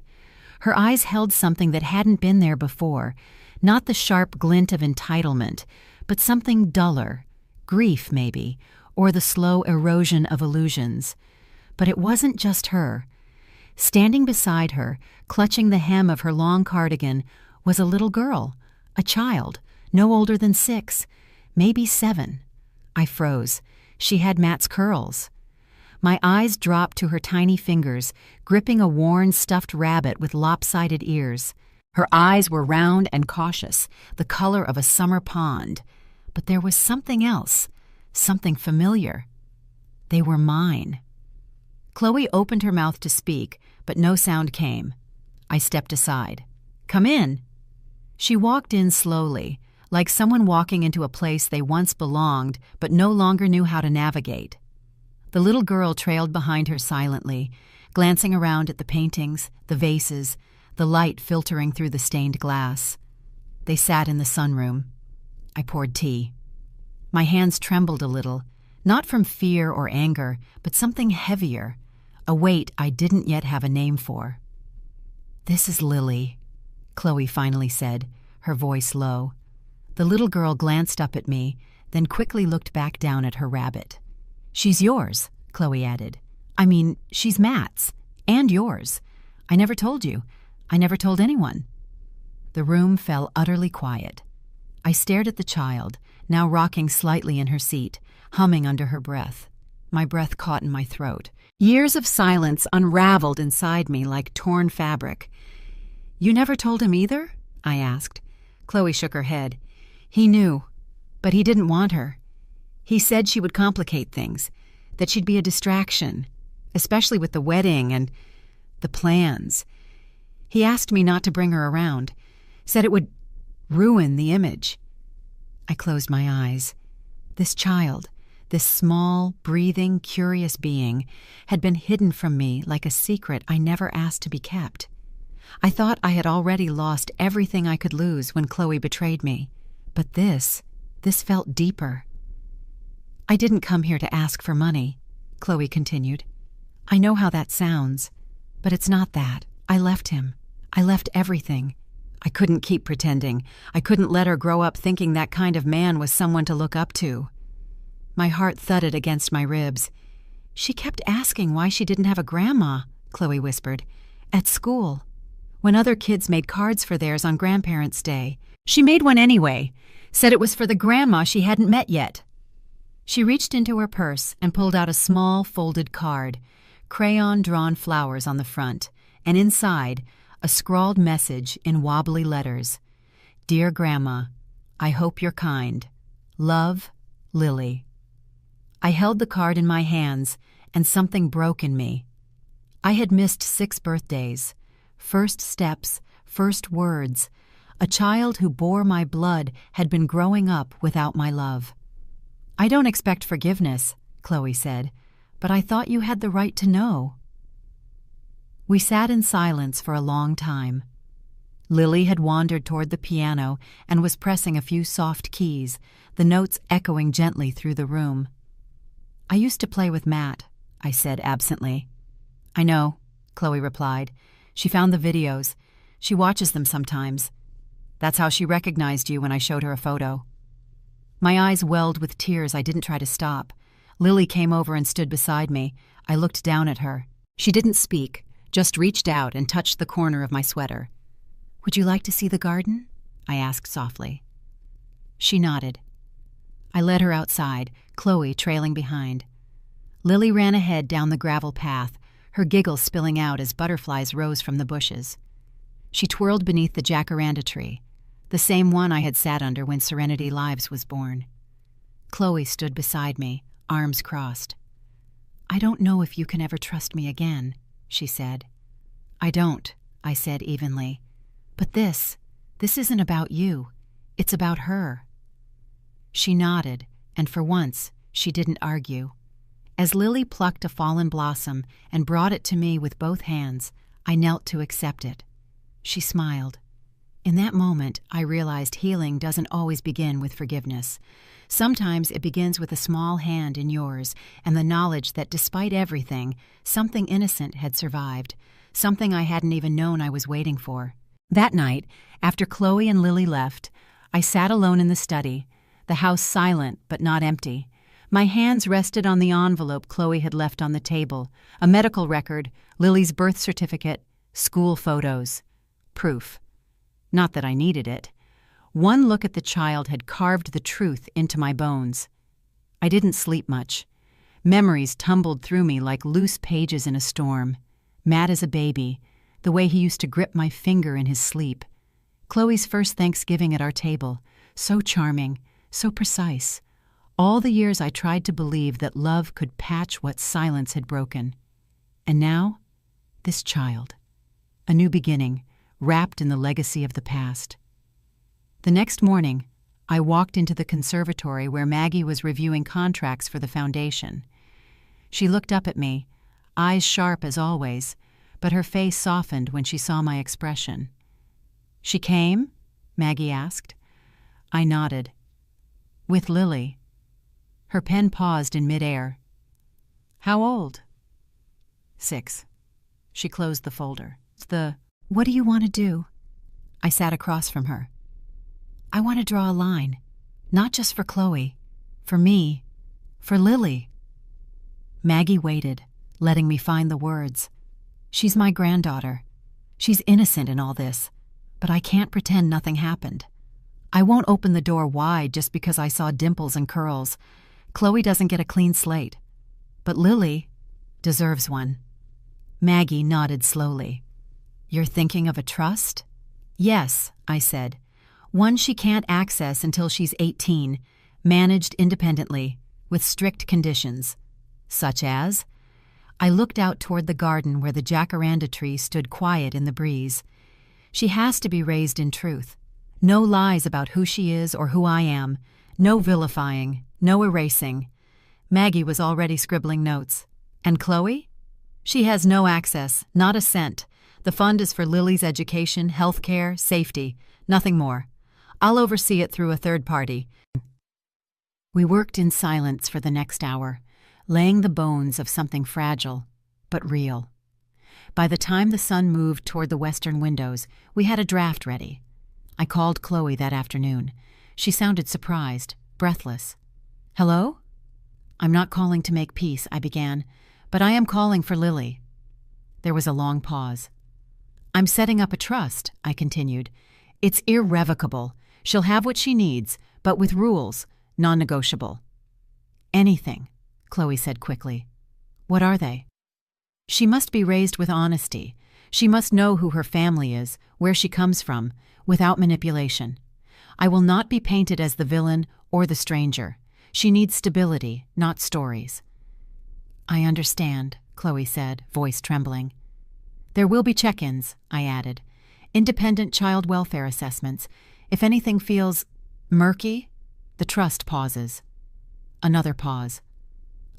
Her eyes held something that hadn't been there before, not the sharp glint of entitlement, but something duller, grief maybe, or the slow erosion of illusions. But it wasn't just her. Standing beside her, clutching the hem of her long cardigan, was a little girl, a child, no older than 6, maybe 7. I froze. She had Matt's curls. My eyes dropped to her tiny fingers, gripping a worn, stuffed rabbit with lopsided ears. Her eyes were round and cautious, the color of a summer pond. But there was something else, something familiar. They were mine. Chloe opened her mouth to speak, but no sound came. I stepped aside. "Come in." She walked in slowly, like someone walking into a place they once belonged but no longer knew how to navigate. The little girl trailed behind her silently, glancing around at the paintings, the vases, the light filtering through the stained glass. They sat in the sunroom. I poured tea. My hands trembled a little, not from fear or anger, but something heavier, a weight I didn't yet have a name for. "This is Lily," Chloe finally said, her voice low. The little girl glanced up at me, then quickly looked back down at her rabbit. "She's yours," Chloe added. "I mean, she's Matt's, and yours. I never told you. I never told anyone." The room fell utterly quiet. I stared at the child, now rocking slightly in her seat, humming under her breath. My breath caught in my throat. Years of silence unraveled inside me like torn fabric. "You never told him either?" I asked. Chloe shook her head. "He knew, but he didn't want her. He said she would complicate things, that she'd be a distraction, especially with the wedding and the plans. He asked me not to bring her around, said it would ruin the image." I closed my eyes. This child, this small, breathing, curious being, had been hidden from me like a secret I never asked to be kept. I thought I had already lost everything I could lose when Chloe betrayed me, but this felt deeper. "I didn't come here to ask for money," Chloe continued. "I know how that sounds, but it's not that. I left him. I left everything. I couldn't keep pretending. I couldn't let her grow up thinking that kind of man was someone to look up to." My heart thudded against my ribs. "She kept asking why she didn't have a grandma," Chloe whispered. "At school, when other kids made cards for theirs on Grandparents' Day. She made one anyway, said it was for the grandma she hadn't met yet." She reached into her purse and pulled out a small folded card, crayon-drawn flowers on the front, and inside, a scrawled message in wobbly letters. "Dear Grandma, I hope you're kind. Love, Lily." I held the card in my hands, and something broke in me. I had missed 6 birthdays, first steps, first words. A child who bore my blood had been growing up without my love. "I don't expect forgiveness," Chloe said, "but I thought you had the right to know." We sat in silence for a long time. Lily had wandered toward the piano and was pressing a few soft keys, the notes echoing gently through the room. "I used to play with Matt," I said absently. "I know," Chloe replied. "She found the videos. She watches them sometimes. That's how she recognized you when I showed her a photo." My eyes welled with tears I didn't try to stop. Lily came over and stood beside me. I looked down at her. She didn't speak, just reached out and touched the corner of my sweater. "Would you like to see the garden?" I asked softly. She nodded. I led her outside, Chloe trailing behind. Lily ran ahead down the gravel path, her giggles spilling out as butterflies rose from the bushes. She twirled beneath the jacaranda tree, the same one I had sat under when Serenity Lives was born. Chloe stood beside me, arms crossed. "I don't know if you can ever trust me again," she said. "I don't," I said evenly. "But this isn't about you. It's about her." She nodded, and for once, she didn't argue. As Lily plucked a fallen blossom and brought it to me with both hands, I knelt to accept it. She smiled. In that moment, I realized healing doesn't always begin with forgiveness. Sometimes it begins with a small hand in yours and the knowledge that despite everything, something innocent had survived, something I hadn't even known I was waiting for. That night, after Chloe and Lily left, I sat alone in the study, the house silent but not empty. My hands rested on the envelope Chloe had left on the table, a medical record, Lily's birth certificate, school photos. Proof. Not that I needed it. One look at the child had carved the truth into my bones. I didn't sleep much. Memories tumbled through me like loose pages in a storm. Matt as a baby, the way he used to grip my finger in his sleep. Chloe's first Thanksgiving at our table, so charming, so precise. All the years I tried to believe that love could patch what silence had broken. And now, this child. A new beginning, wrapped in the legacy of the past. The next morning, I walked into the conservatory where Maggie was reviewing contracts for the foundation. She looked up at me, eyes sharp as always, but her face softened when she saw my expression. "She came?" Maggie asked. I nodded. "With Lily." Her pen paused in midair. "How old?" 6. She closed the folder. What do you want to do?" I sat across from her. "I want to draw a line, not just for Chloe, for me, for Lily." Maggie waited, letting me find the words. "She's my granddaughter. She's innocent in all this, but I can't pretend nothing happened. I won't open the door wide just because I saw dimples and curls. Chloe doesn't get a clean slate, but Lily deserves one." Maggie nodded slowly. "You're thinking of a trust?" "Yes," I said. "One she can't access until she's 18, managed independently, with strict conditions." "Such as?" I looked out toward the garden where the jacaranda tree stood quiet in the breeze. "She has to be raised in truth. No lies about who she is or who I am. No vilifying, no erasing." Maggie was already scribbling notes. "And Chloe?" "She has no access, not a cent. The fund is for Lily's education, health care, safety, nothing more. I'll oversee it through a third party." We worked in silence for the next hour, laying the bones of something fragile, but real. By the time the sun moved toward the western windows, we had a draft ready. I called Chloe that afternoon. She sounded surprised, breathless. "Hello?" "I'm not calling to make peace," I began, "but I am calling for Lily." There was a long pause. "I'm setting up a trust," I continued. "It's irrevocable. She'll have what she needs, but with rules, non-negotiable." "Anything," Chloe said quickly. "What are they?" "She must be raised with honesty. She must know who her family is, where she comes from, without manipulation. I will not be painted as the villain or the stranger. She needs stability, not stories." "I understand," Chloe said, voice trembling. "There will be check-ins," I added. "Independent child welfare assessments. If anything feels murky, the trust pauses." Another pause.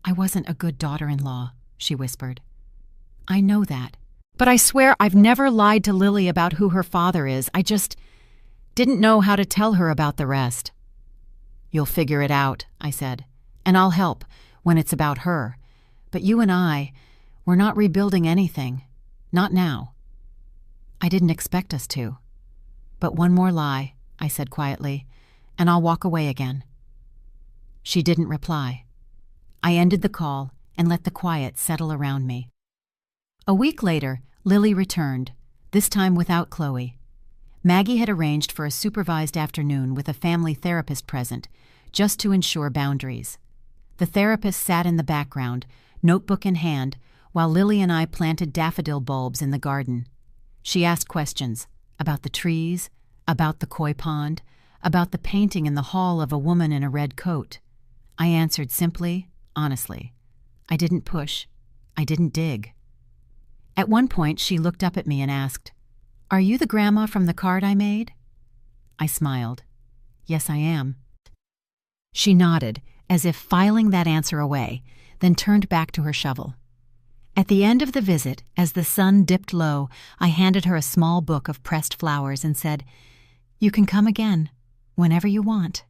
"I wasn't a good daughter-in-law," she whispered. "I know that. But I swear I've never lied to Lily about who her father is. I just didn't know how to tell her about the rest." "You'll figure it out," I said. "And I'll help when it's about her. But you and we're not rebuilding anything. Not now." "I didn't expect us to." "But one more lie," I said quietly, "and I'll walk away again." She didn't reply. I ended the call and let the quiet settle around me. A week later, Lily returned, this time without Chloe. Maggie had arranged for a supervised afternoon with a family therapist present, just to ensure boundaries. The therapist sat in the background, notebook in hand, while Lily and I planted daffodil bulbs in the garden. She asked questions about the trees, about the koi pond, about the painting in the hall of a woman in a red coat. I answered simply, honestly. I didn't push. I didn't dig. At one point, she looked up at me and asked, "Are you the grandma from the card I made?" I smiled. "Yes, I am." She nodded, as if filing that answer away, then turned back to her shovel. At the end of the visit, as the sun dipped low, I handed her a small book of pressed flowers and said, "You can come again, whenever you want."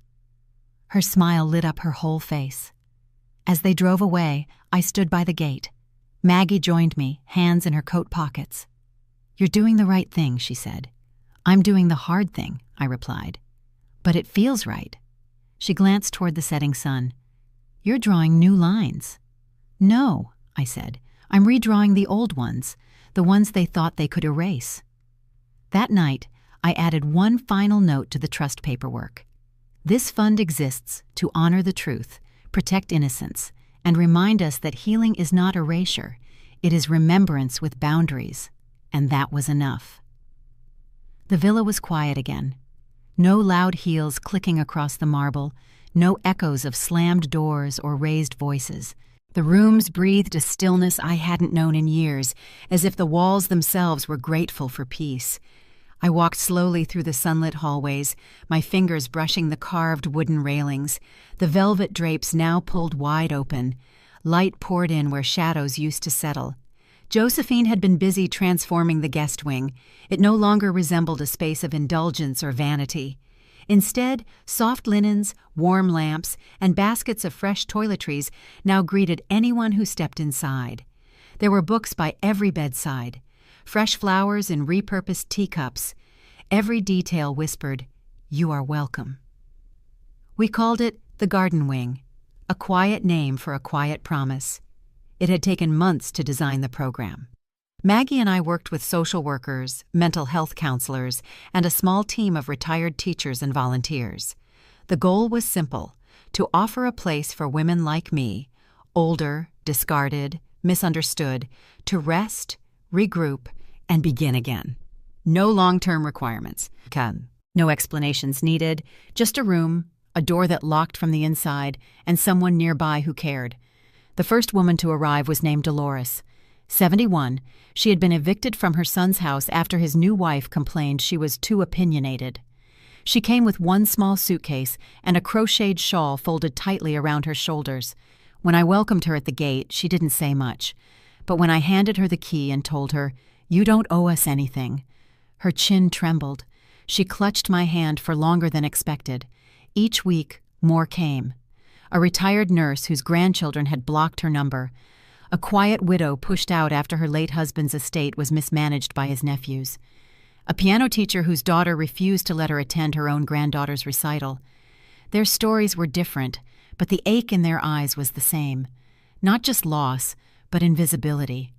Her smile lit up her whole face. As they drove away, I stood by the gate. Maggie joined me, hands in her coat pockets. "You're doing the right thing," she said. "I'm doing the hard thing," I replied. "But it feels right." She glanced toward the setting sun. "You're drawing new lines." "No," I said. "I'm redrawing the old ones, the ones they thought they could erase." That night, I added one final note to the trust paperwork. This fund exists to honor the truth, protect innocence, and remind us that healing is not erasure, it is remembrance with boundaries. And that was enough. The villa was quiet again. No loud heels clicking across the marble, no echoes of slammed doors or raised voices. The rooms breathed a stillness I hadn't known in years, as if the walls themselves were grateful for peace. I walked slowly through the sunlit hallways, my fingers brushing the carved wooden railings, the velvet drapes now pulled wide open. Light poured in where shadows used to settle. Josephine had been busy transforming the guest wing. It no longer resembled a space of indulgence or vanity. Instead, soft linens, warm lamps, and baskets of fresh toiletries now greeted anyone who stepped inside. There were books by every bedside, fresh flowers in repurposed teacups. Every detail whispered, "You are welcome." We called it the Garden Wing, a quiet name for a quiet promise. It had taken months to design the program. Maggie and I worked with social workers, mental health counselors, and a small team of retired teachers and volunteers. The goal was simple: to offer a place for women like me, older, discarded, misunderstood, to rest, regroup, and begin again. No long-term requirements. No explanations needed, just a room, a door that locked from the inside, and someone nearby who cared. The first woman to arrive was named Dolores. 71, she had been evicted from her son's house after his new wife complained she was too opinionated. She came with one small suitcase and a crocheted shawl folded tightly around her shoulders. When I welcomed her at the gate, she didn't say much. But when I handed her the key and told her, "You don't owe us anything," her chin trembled. She clutched my hand for longer than expected. Each week, more came. A retired nurse whose grandchildren had blocked her number. A quiet widow pushed out after her late husband's estate was mismanaged by his nephews. A piano teacher whose daughter refused to let her attend her own granddaughter's recital. Their stories were different, but the ache in their eyes was the same. Not just loss, but invisibility.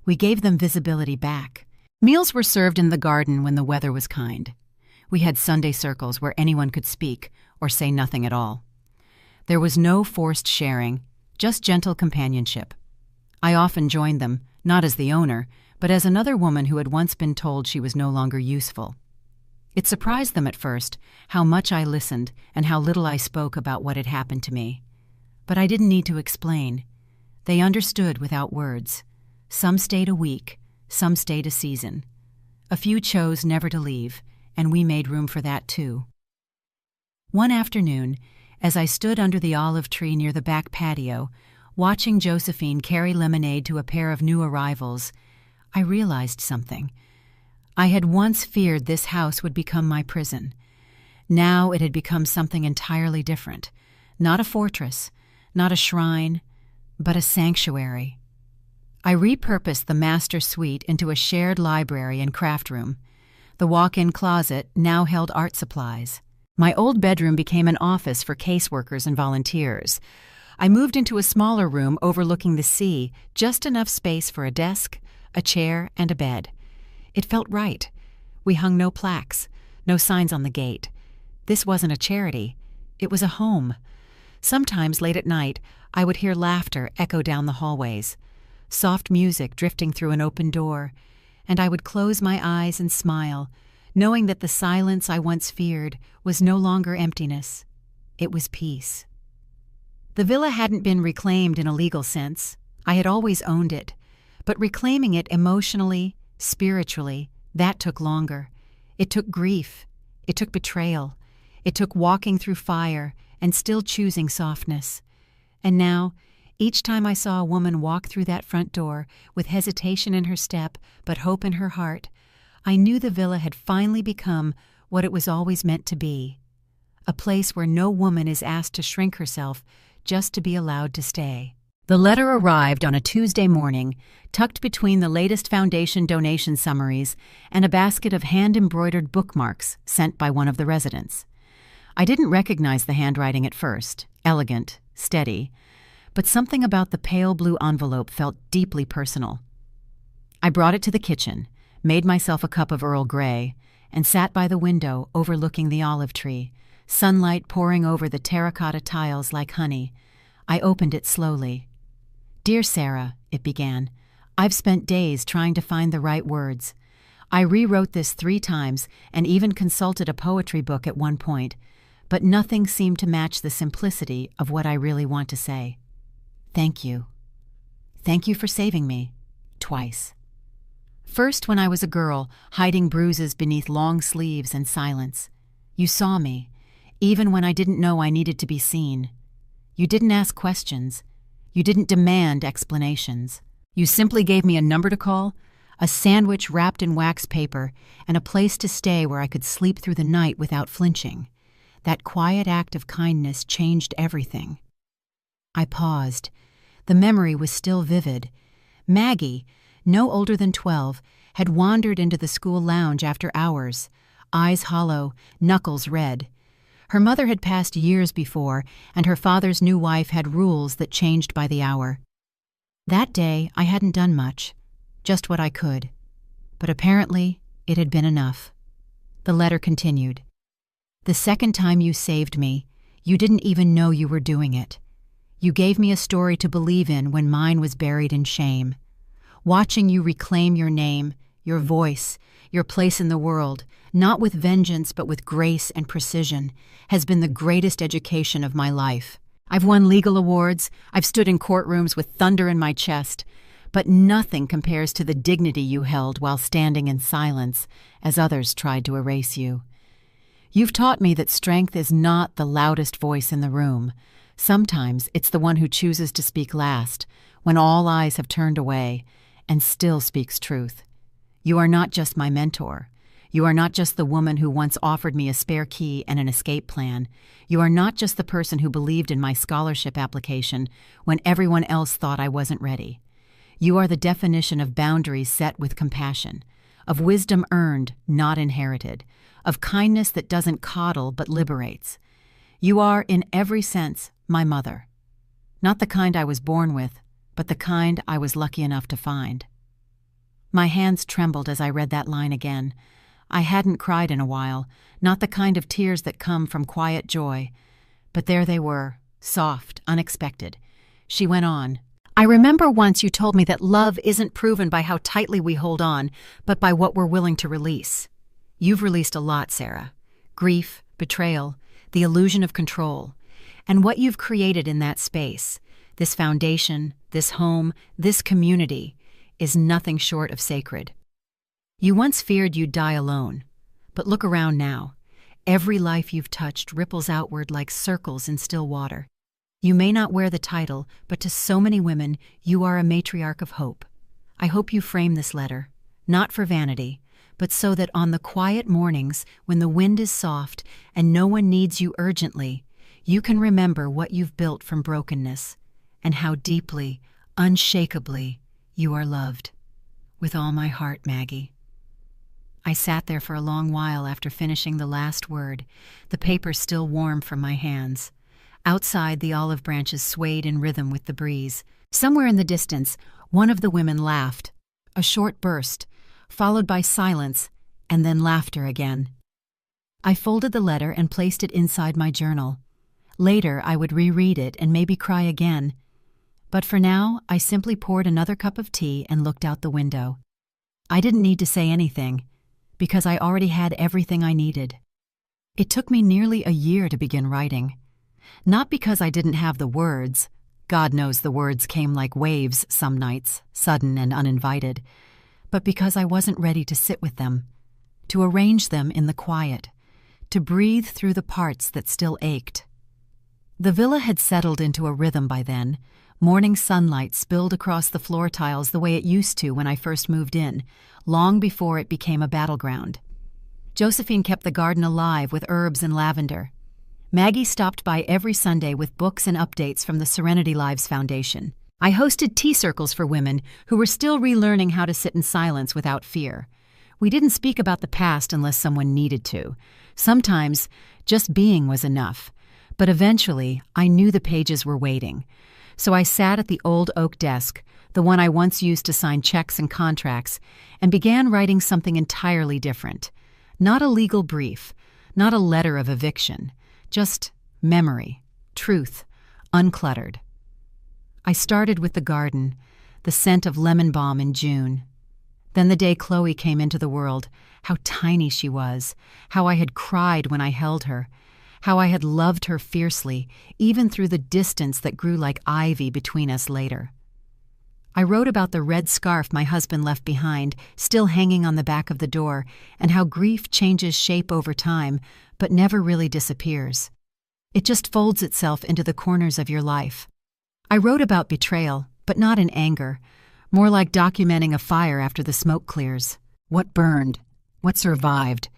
We gave them visibility back. Meals were served in the garden when the weather was kind. We had Sunday circles where anyone could speak or say nothing at all. There was no forced sharing, just gentle companionship. I often joined them, not as the owner, but as another woman who had once been told she was no longer useful. It surprised them at first how much I listened and how little I spoke about what had happened to me. But I didn't need to explain. They understood without words. Some stayed a week, some stayed a season. A few chose never to leave, and we made room for that too. One afternoon, as I stood under the olive tree near the back patio, watching Josephine carry lemonade to a pair of new arrivals, I realized something. I had once feared this house would become my prison. Now it had become something entirely different. Not a fortress, not a shrine, but a sanctuary. I repurposed the master suite into a shared library and craft room. The walk-in closet now held art supplies. My old bedroom became an office for caseworkers and volunteers. I moved into a smaller room overlooking the sea, just enough space for a desk, a chair, and a bed. It felt right. We hung no plaques, no signs on the gate. This wasn't a charity. It was a home. Sometimes late at night, I would hear laughter echo down the hallways, soft music drifting through an open door, and I would close my eyes and smile, knowing that the silence I once feared was no longer emptiness. It was peace. The villa hadn't been reclaimed in a legal sense. I had always owned it. But reclaiming it emotionally, spiritually, that took longer. It took grief. It took betrayal. It took walking through fire and still choosing softness. And now, each time I saw a woman walk through that front door with hesitation in her step but hope in her heart, I knew the villa had finally become what it was always meant to be. A place where no woman is asked to shrink herself just to be allowed to stay. The letter arrived on a Tuesday morning, tucked between the latest foundation donation summaries and a basket of hand-embroidered bookmarks sent by one of the residents. I didn't recognize the handwriting at first, elegant, steady, but something about the pale blue envelope felt deeply personal. I brought it to the kitchen, made myself a cup of Earl Grey, and sat by the window overlooking the olive tree, sunlight pouring over the terracotta tiles like honey. I opened it slowly. "Dear Sarah," it began, "I've spent days trying to find the right words. I rewrote this 3 times and even consulted a poetry book at one point, but nothing seemed to match the simplicity of what I really want to say. Thank you. Thank you for saving me. Twice. First, when I was a girl, hiding bruises beneath long sleeves and silence. You saw me, even when I didn't know I needed to be seen. You didn't ask questions. You didn't demand explanations. You simply gave me a number to call, a sandwich wrapped in wax paper, and a place to stay where I could sleep through the night without flinching. That quiet act of kindness changed everything." I paused. The memory was still vivid. Maggie, no older than 12, had wandered into the school lounge after hours, eyes hollow, knuckles red. Her mother had passed years before, and her father's new wife had rules that changed by the hour. That day, I hadn't done much, just what I could. But apparently, it had been enough. The letter continued. "The second time you saved me, you didn't even know you were doing it. You gave me a story to believe in when mine was buried in shame. Watching you reclaim your name, your voice, your place in the world, not with vengeance but with grace and precision, has been the greatest education of my life. I've won legal awards, I've stood in courtrooms with thunder in my chest, but nothing compares to the dignity you held while standing in silence as others tried to erase you. You've taught me that strength is not the loudest voice in the room. Sometimes it's the one who chooses to speak last, when all eyes have turned away, and still speaks truth. You are not just my mentor. You are not just the woman who once offered me a spare key and an escape plan. You are not just the person who believed in my scholarship application when everyone else thought I wasn't ready. You are the definition of boundaries set with compassion, of wisdom earned, not inherited, of kindness that doesn't coddle but liberates. You are, in every sense, my mother. Not the kind I was born with, but the kind I was lucky enough to find." My hands trembled as I read that line again. I hadn't cried in a while, not the kind of tears that come from quiet joy. But there they were, soft, unexpected. She went on. "I remember once you told me that love isn't proven by how tightly we hold on, but by what we're willing to release. You've released a lot, Sarah. Grief, betrayal, the illusion of control. And what you've created in that space, this foundation, this home, this community, is nothing short of sacred. You once feared you'd die alone, but look around now. Every life you've touched ripples outward like circles in still water. You may not wear the title, but to so many women, you are a matriarch of hope. I hope you frame this letter, not for vanity, but so that on the quiet mornings when the wind is soft and no one needs you urgently, you can remember what you've built from brokenness and how deeply, unshakably, you are loved. With all my heart, Maggie." I sat there for a long while after finishing the last word, the paper still warm from my hands. Outside, the olive branches swayed in rhythm with the breeze. Somewhere in the distance, one of the women laughed. A short burst, followed by silence, and then laughter again. I folded the letter and placed it inside my journal. Later, I would reread it and maybe cry again. But for now, I simply poured another cup of tea and looked out the window. I didn't need to say anything, because I already had everything I needed. It took me nearly a year to begin writing. Not because I didn't have the words. God knows the words came like waves some nights, sudden and uninvited. But because I wasn't ready to sit with them, to arrange them in the quiet, to breathe through the parts that still ached. The villa had settled into a rhythm by then. Morning sunlight spilled across the floor tiles the way it used to when I first moved in, long before it became a battleground. Josephine kept the garden alive with herbs and lavender. Maggie stopped by every Sunday with books and updates from the Serenity Lives Foundation. I hosted tea circles for women who were still relearning how to sit in silence without fear. We didn't speak about the past unless someone needed to. Sometimes just being was enough. But eventually, I knew the pages were waiting. So I sat at the old oak desk, the one I once used to sign checks and contracts, and began writing something entirely different. Not a legal brief, not a letter of eviction, just memory, truth, uncluttered. I started with the garden, the scent of lemon balm in June. Then the day Chloe came into the world, how tiny she was, how I had cried when I held her, how I had loved her fiercely, even through the distance that grew like ivy between us later. I wrote about the red scarf my husband left behind, still hanging on the back of the door, and how grief changes shape over time, but never really disappears. It just folds itself into the corners of your life. I wrote about betrayal, but not in anger, more like documenting a fire after the smoke clears. What burned? What survived?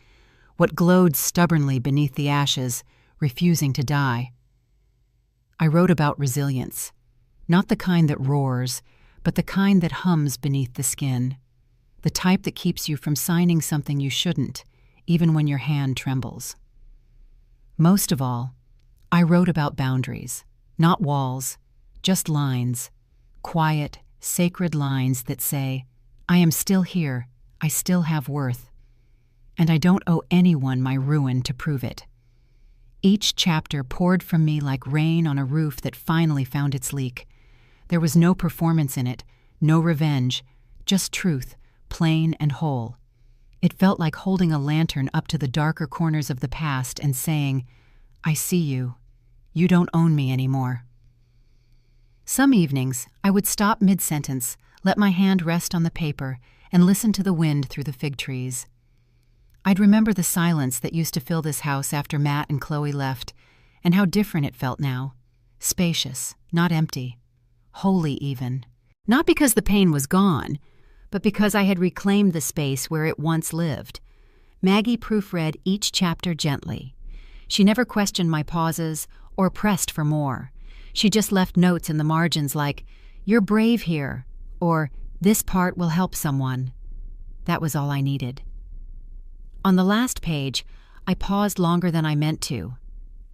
What glowed stubbornly beneath the ashes, refusing to die? I wrote about resilience, not the kind that roars, but the kind that hums beneath the skin, the type that keeps you from signing something you shouldn't, even when your hand trembles. Most of all, I wrote about boundaries, not walls, just lines, quiet, sacred lines that say, I am still here, I still have worth, and I don't owe anyone my ruin to prove it. Each chapter poured from me like rain on a roof that finally found its leak. There was no performance in it, no revenge, just truth, plain and whole. It felt like holding a lantern up to the darker corners of the past and saying, I see you. You don't own me anymore. Some evenings, I would stop mid-sentence, let my hand rest on the paper, and listen to the wind through the fig trees. I'd remember the silence that used to fill this house after Matt and Chloe left, and how different it felt now. Spacious, not empty. Holy even. Not because the pain was gone, but because I had reclaimed the space where it once lived. Maggie proofread each chapter gently. She never questioned my pauses or pressed for more. She just left notes in the margins like, "You're brave here," or "This part will help someone." That was all I needed. On the last page, I paused longer than I meant to.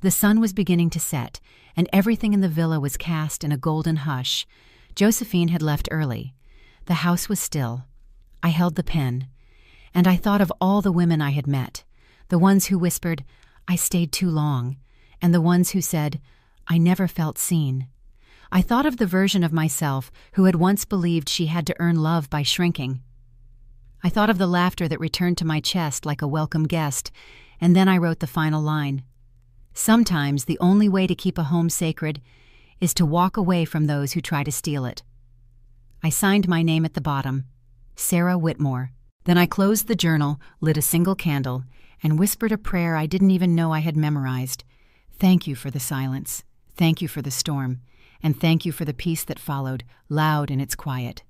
The sun was beginning to set, and everything in the villa was cast in a golden hush. Josephine had left early. The house was still. I held the pen, and I thought of all the women I had met, the ones who whispered, "I stayed too long," and the ones who said, "I never felt seen." I thought of the version of myself who had once believed she had to earn love by shrinking. I thought of the laughter that returned to my chest like a welcome guest, and then I wrote the final line. Sometimes the only way to keep a home sacred is to walk away from those who try to steal it. I signed my name at the bottom, Sarah Whitmore. Then I closed the journal, lit a single candle, and whispered a prayer I didn't even know I had memorized. Thank you for the silence. Thank you for the storm. And thank you for the peace that followed, loud in its quiet.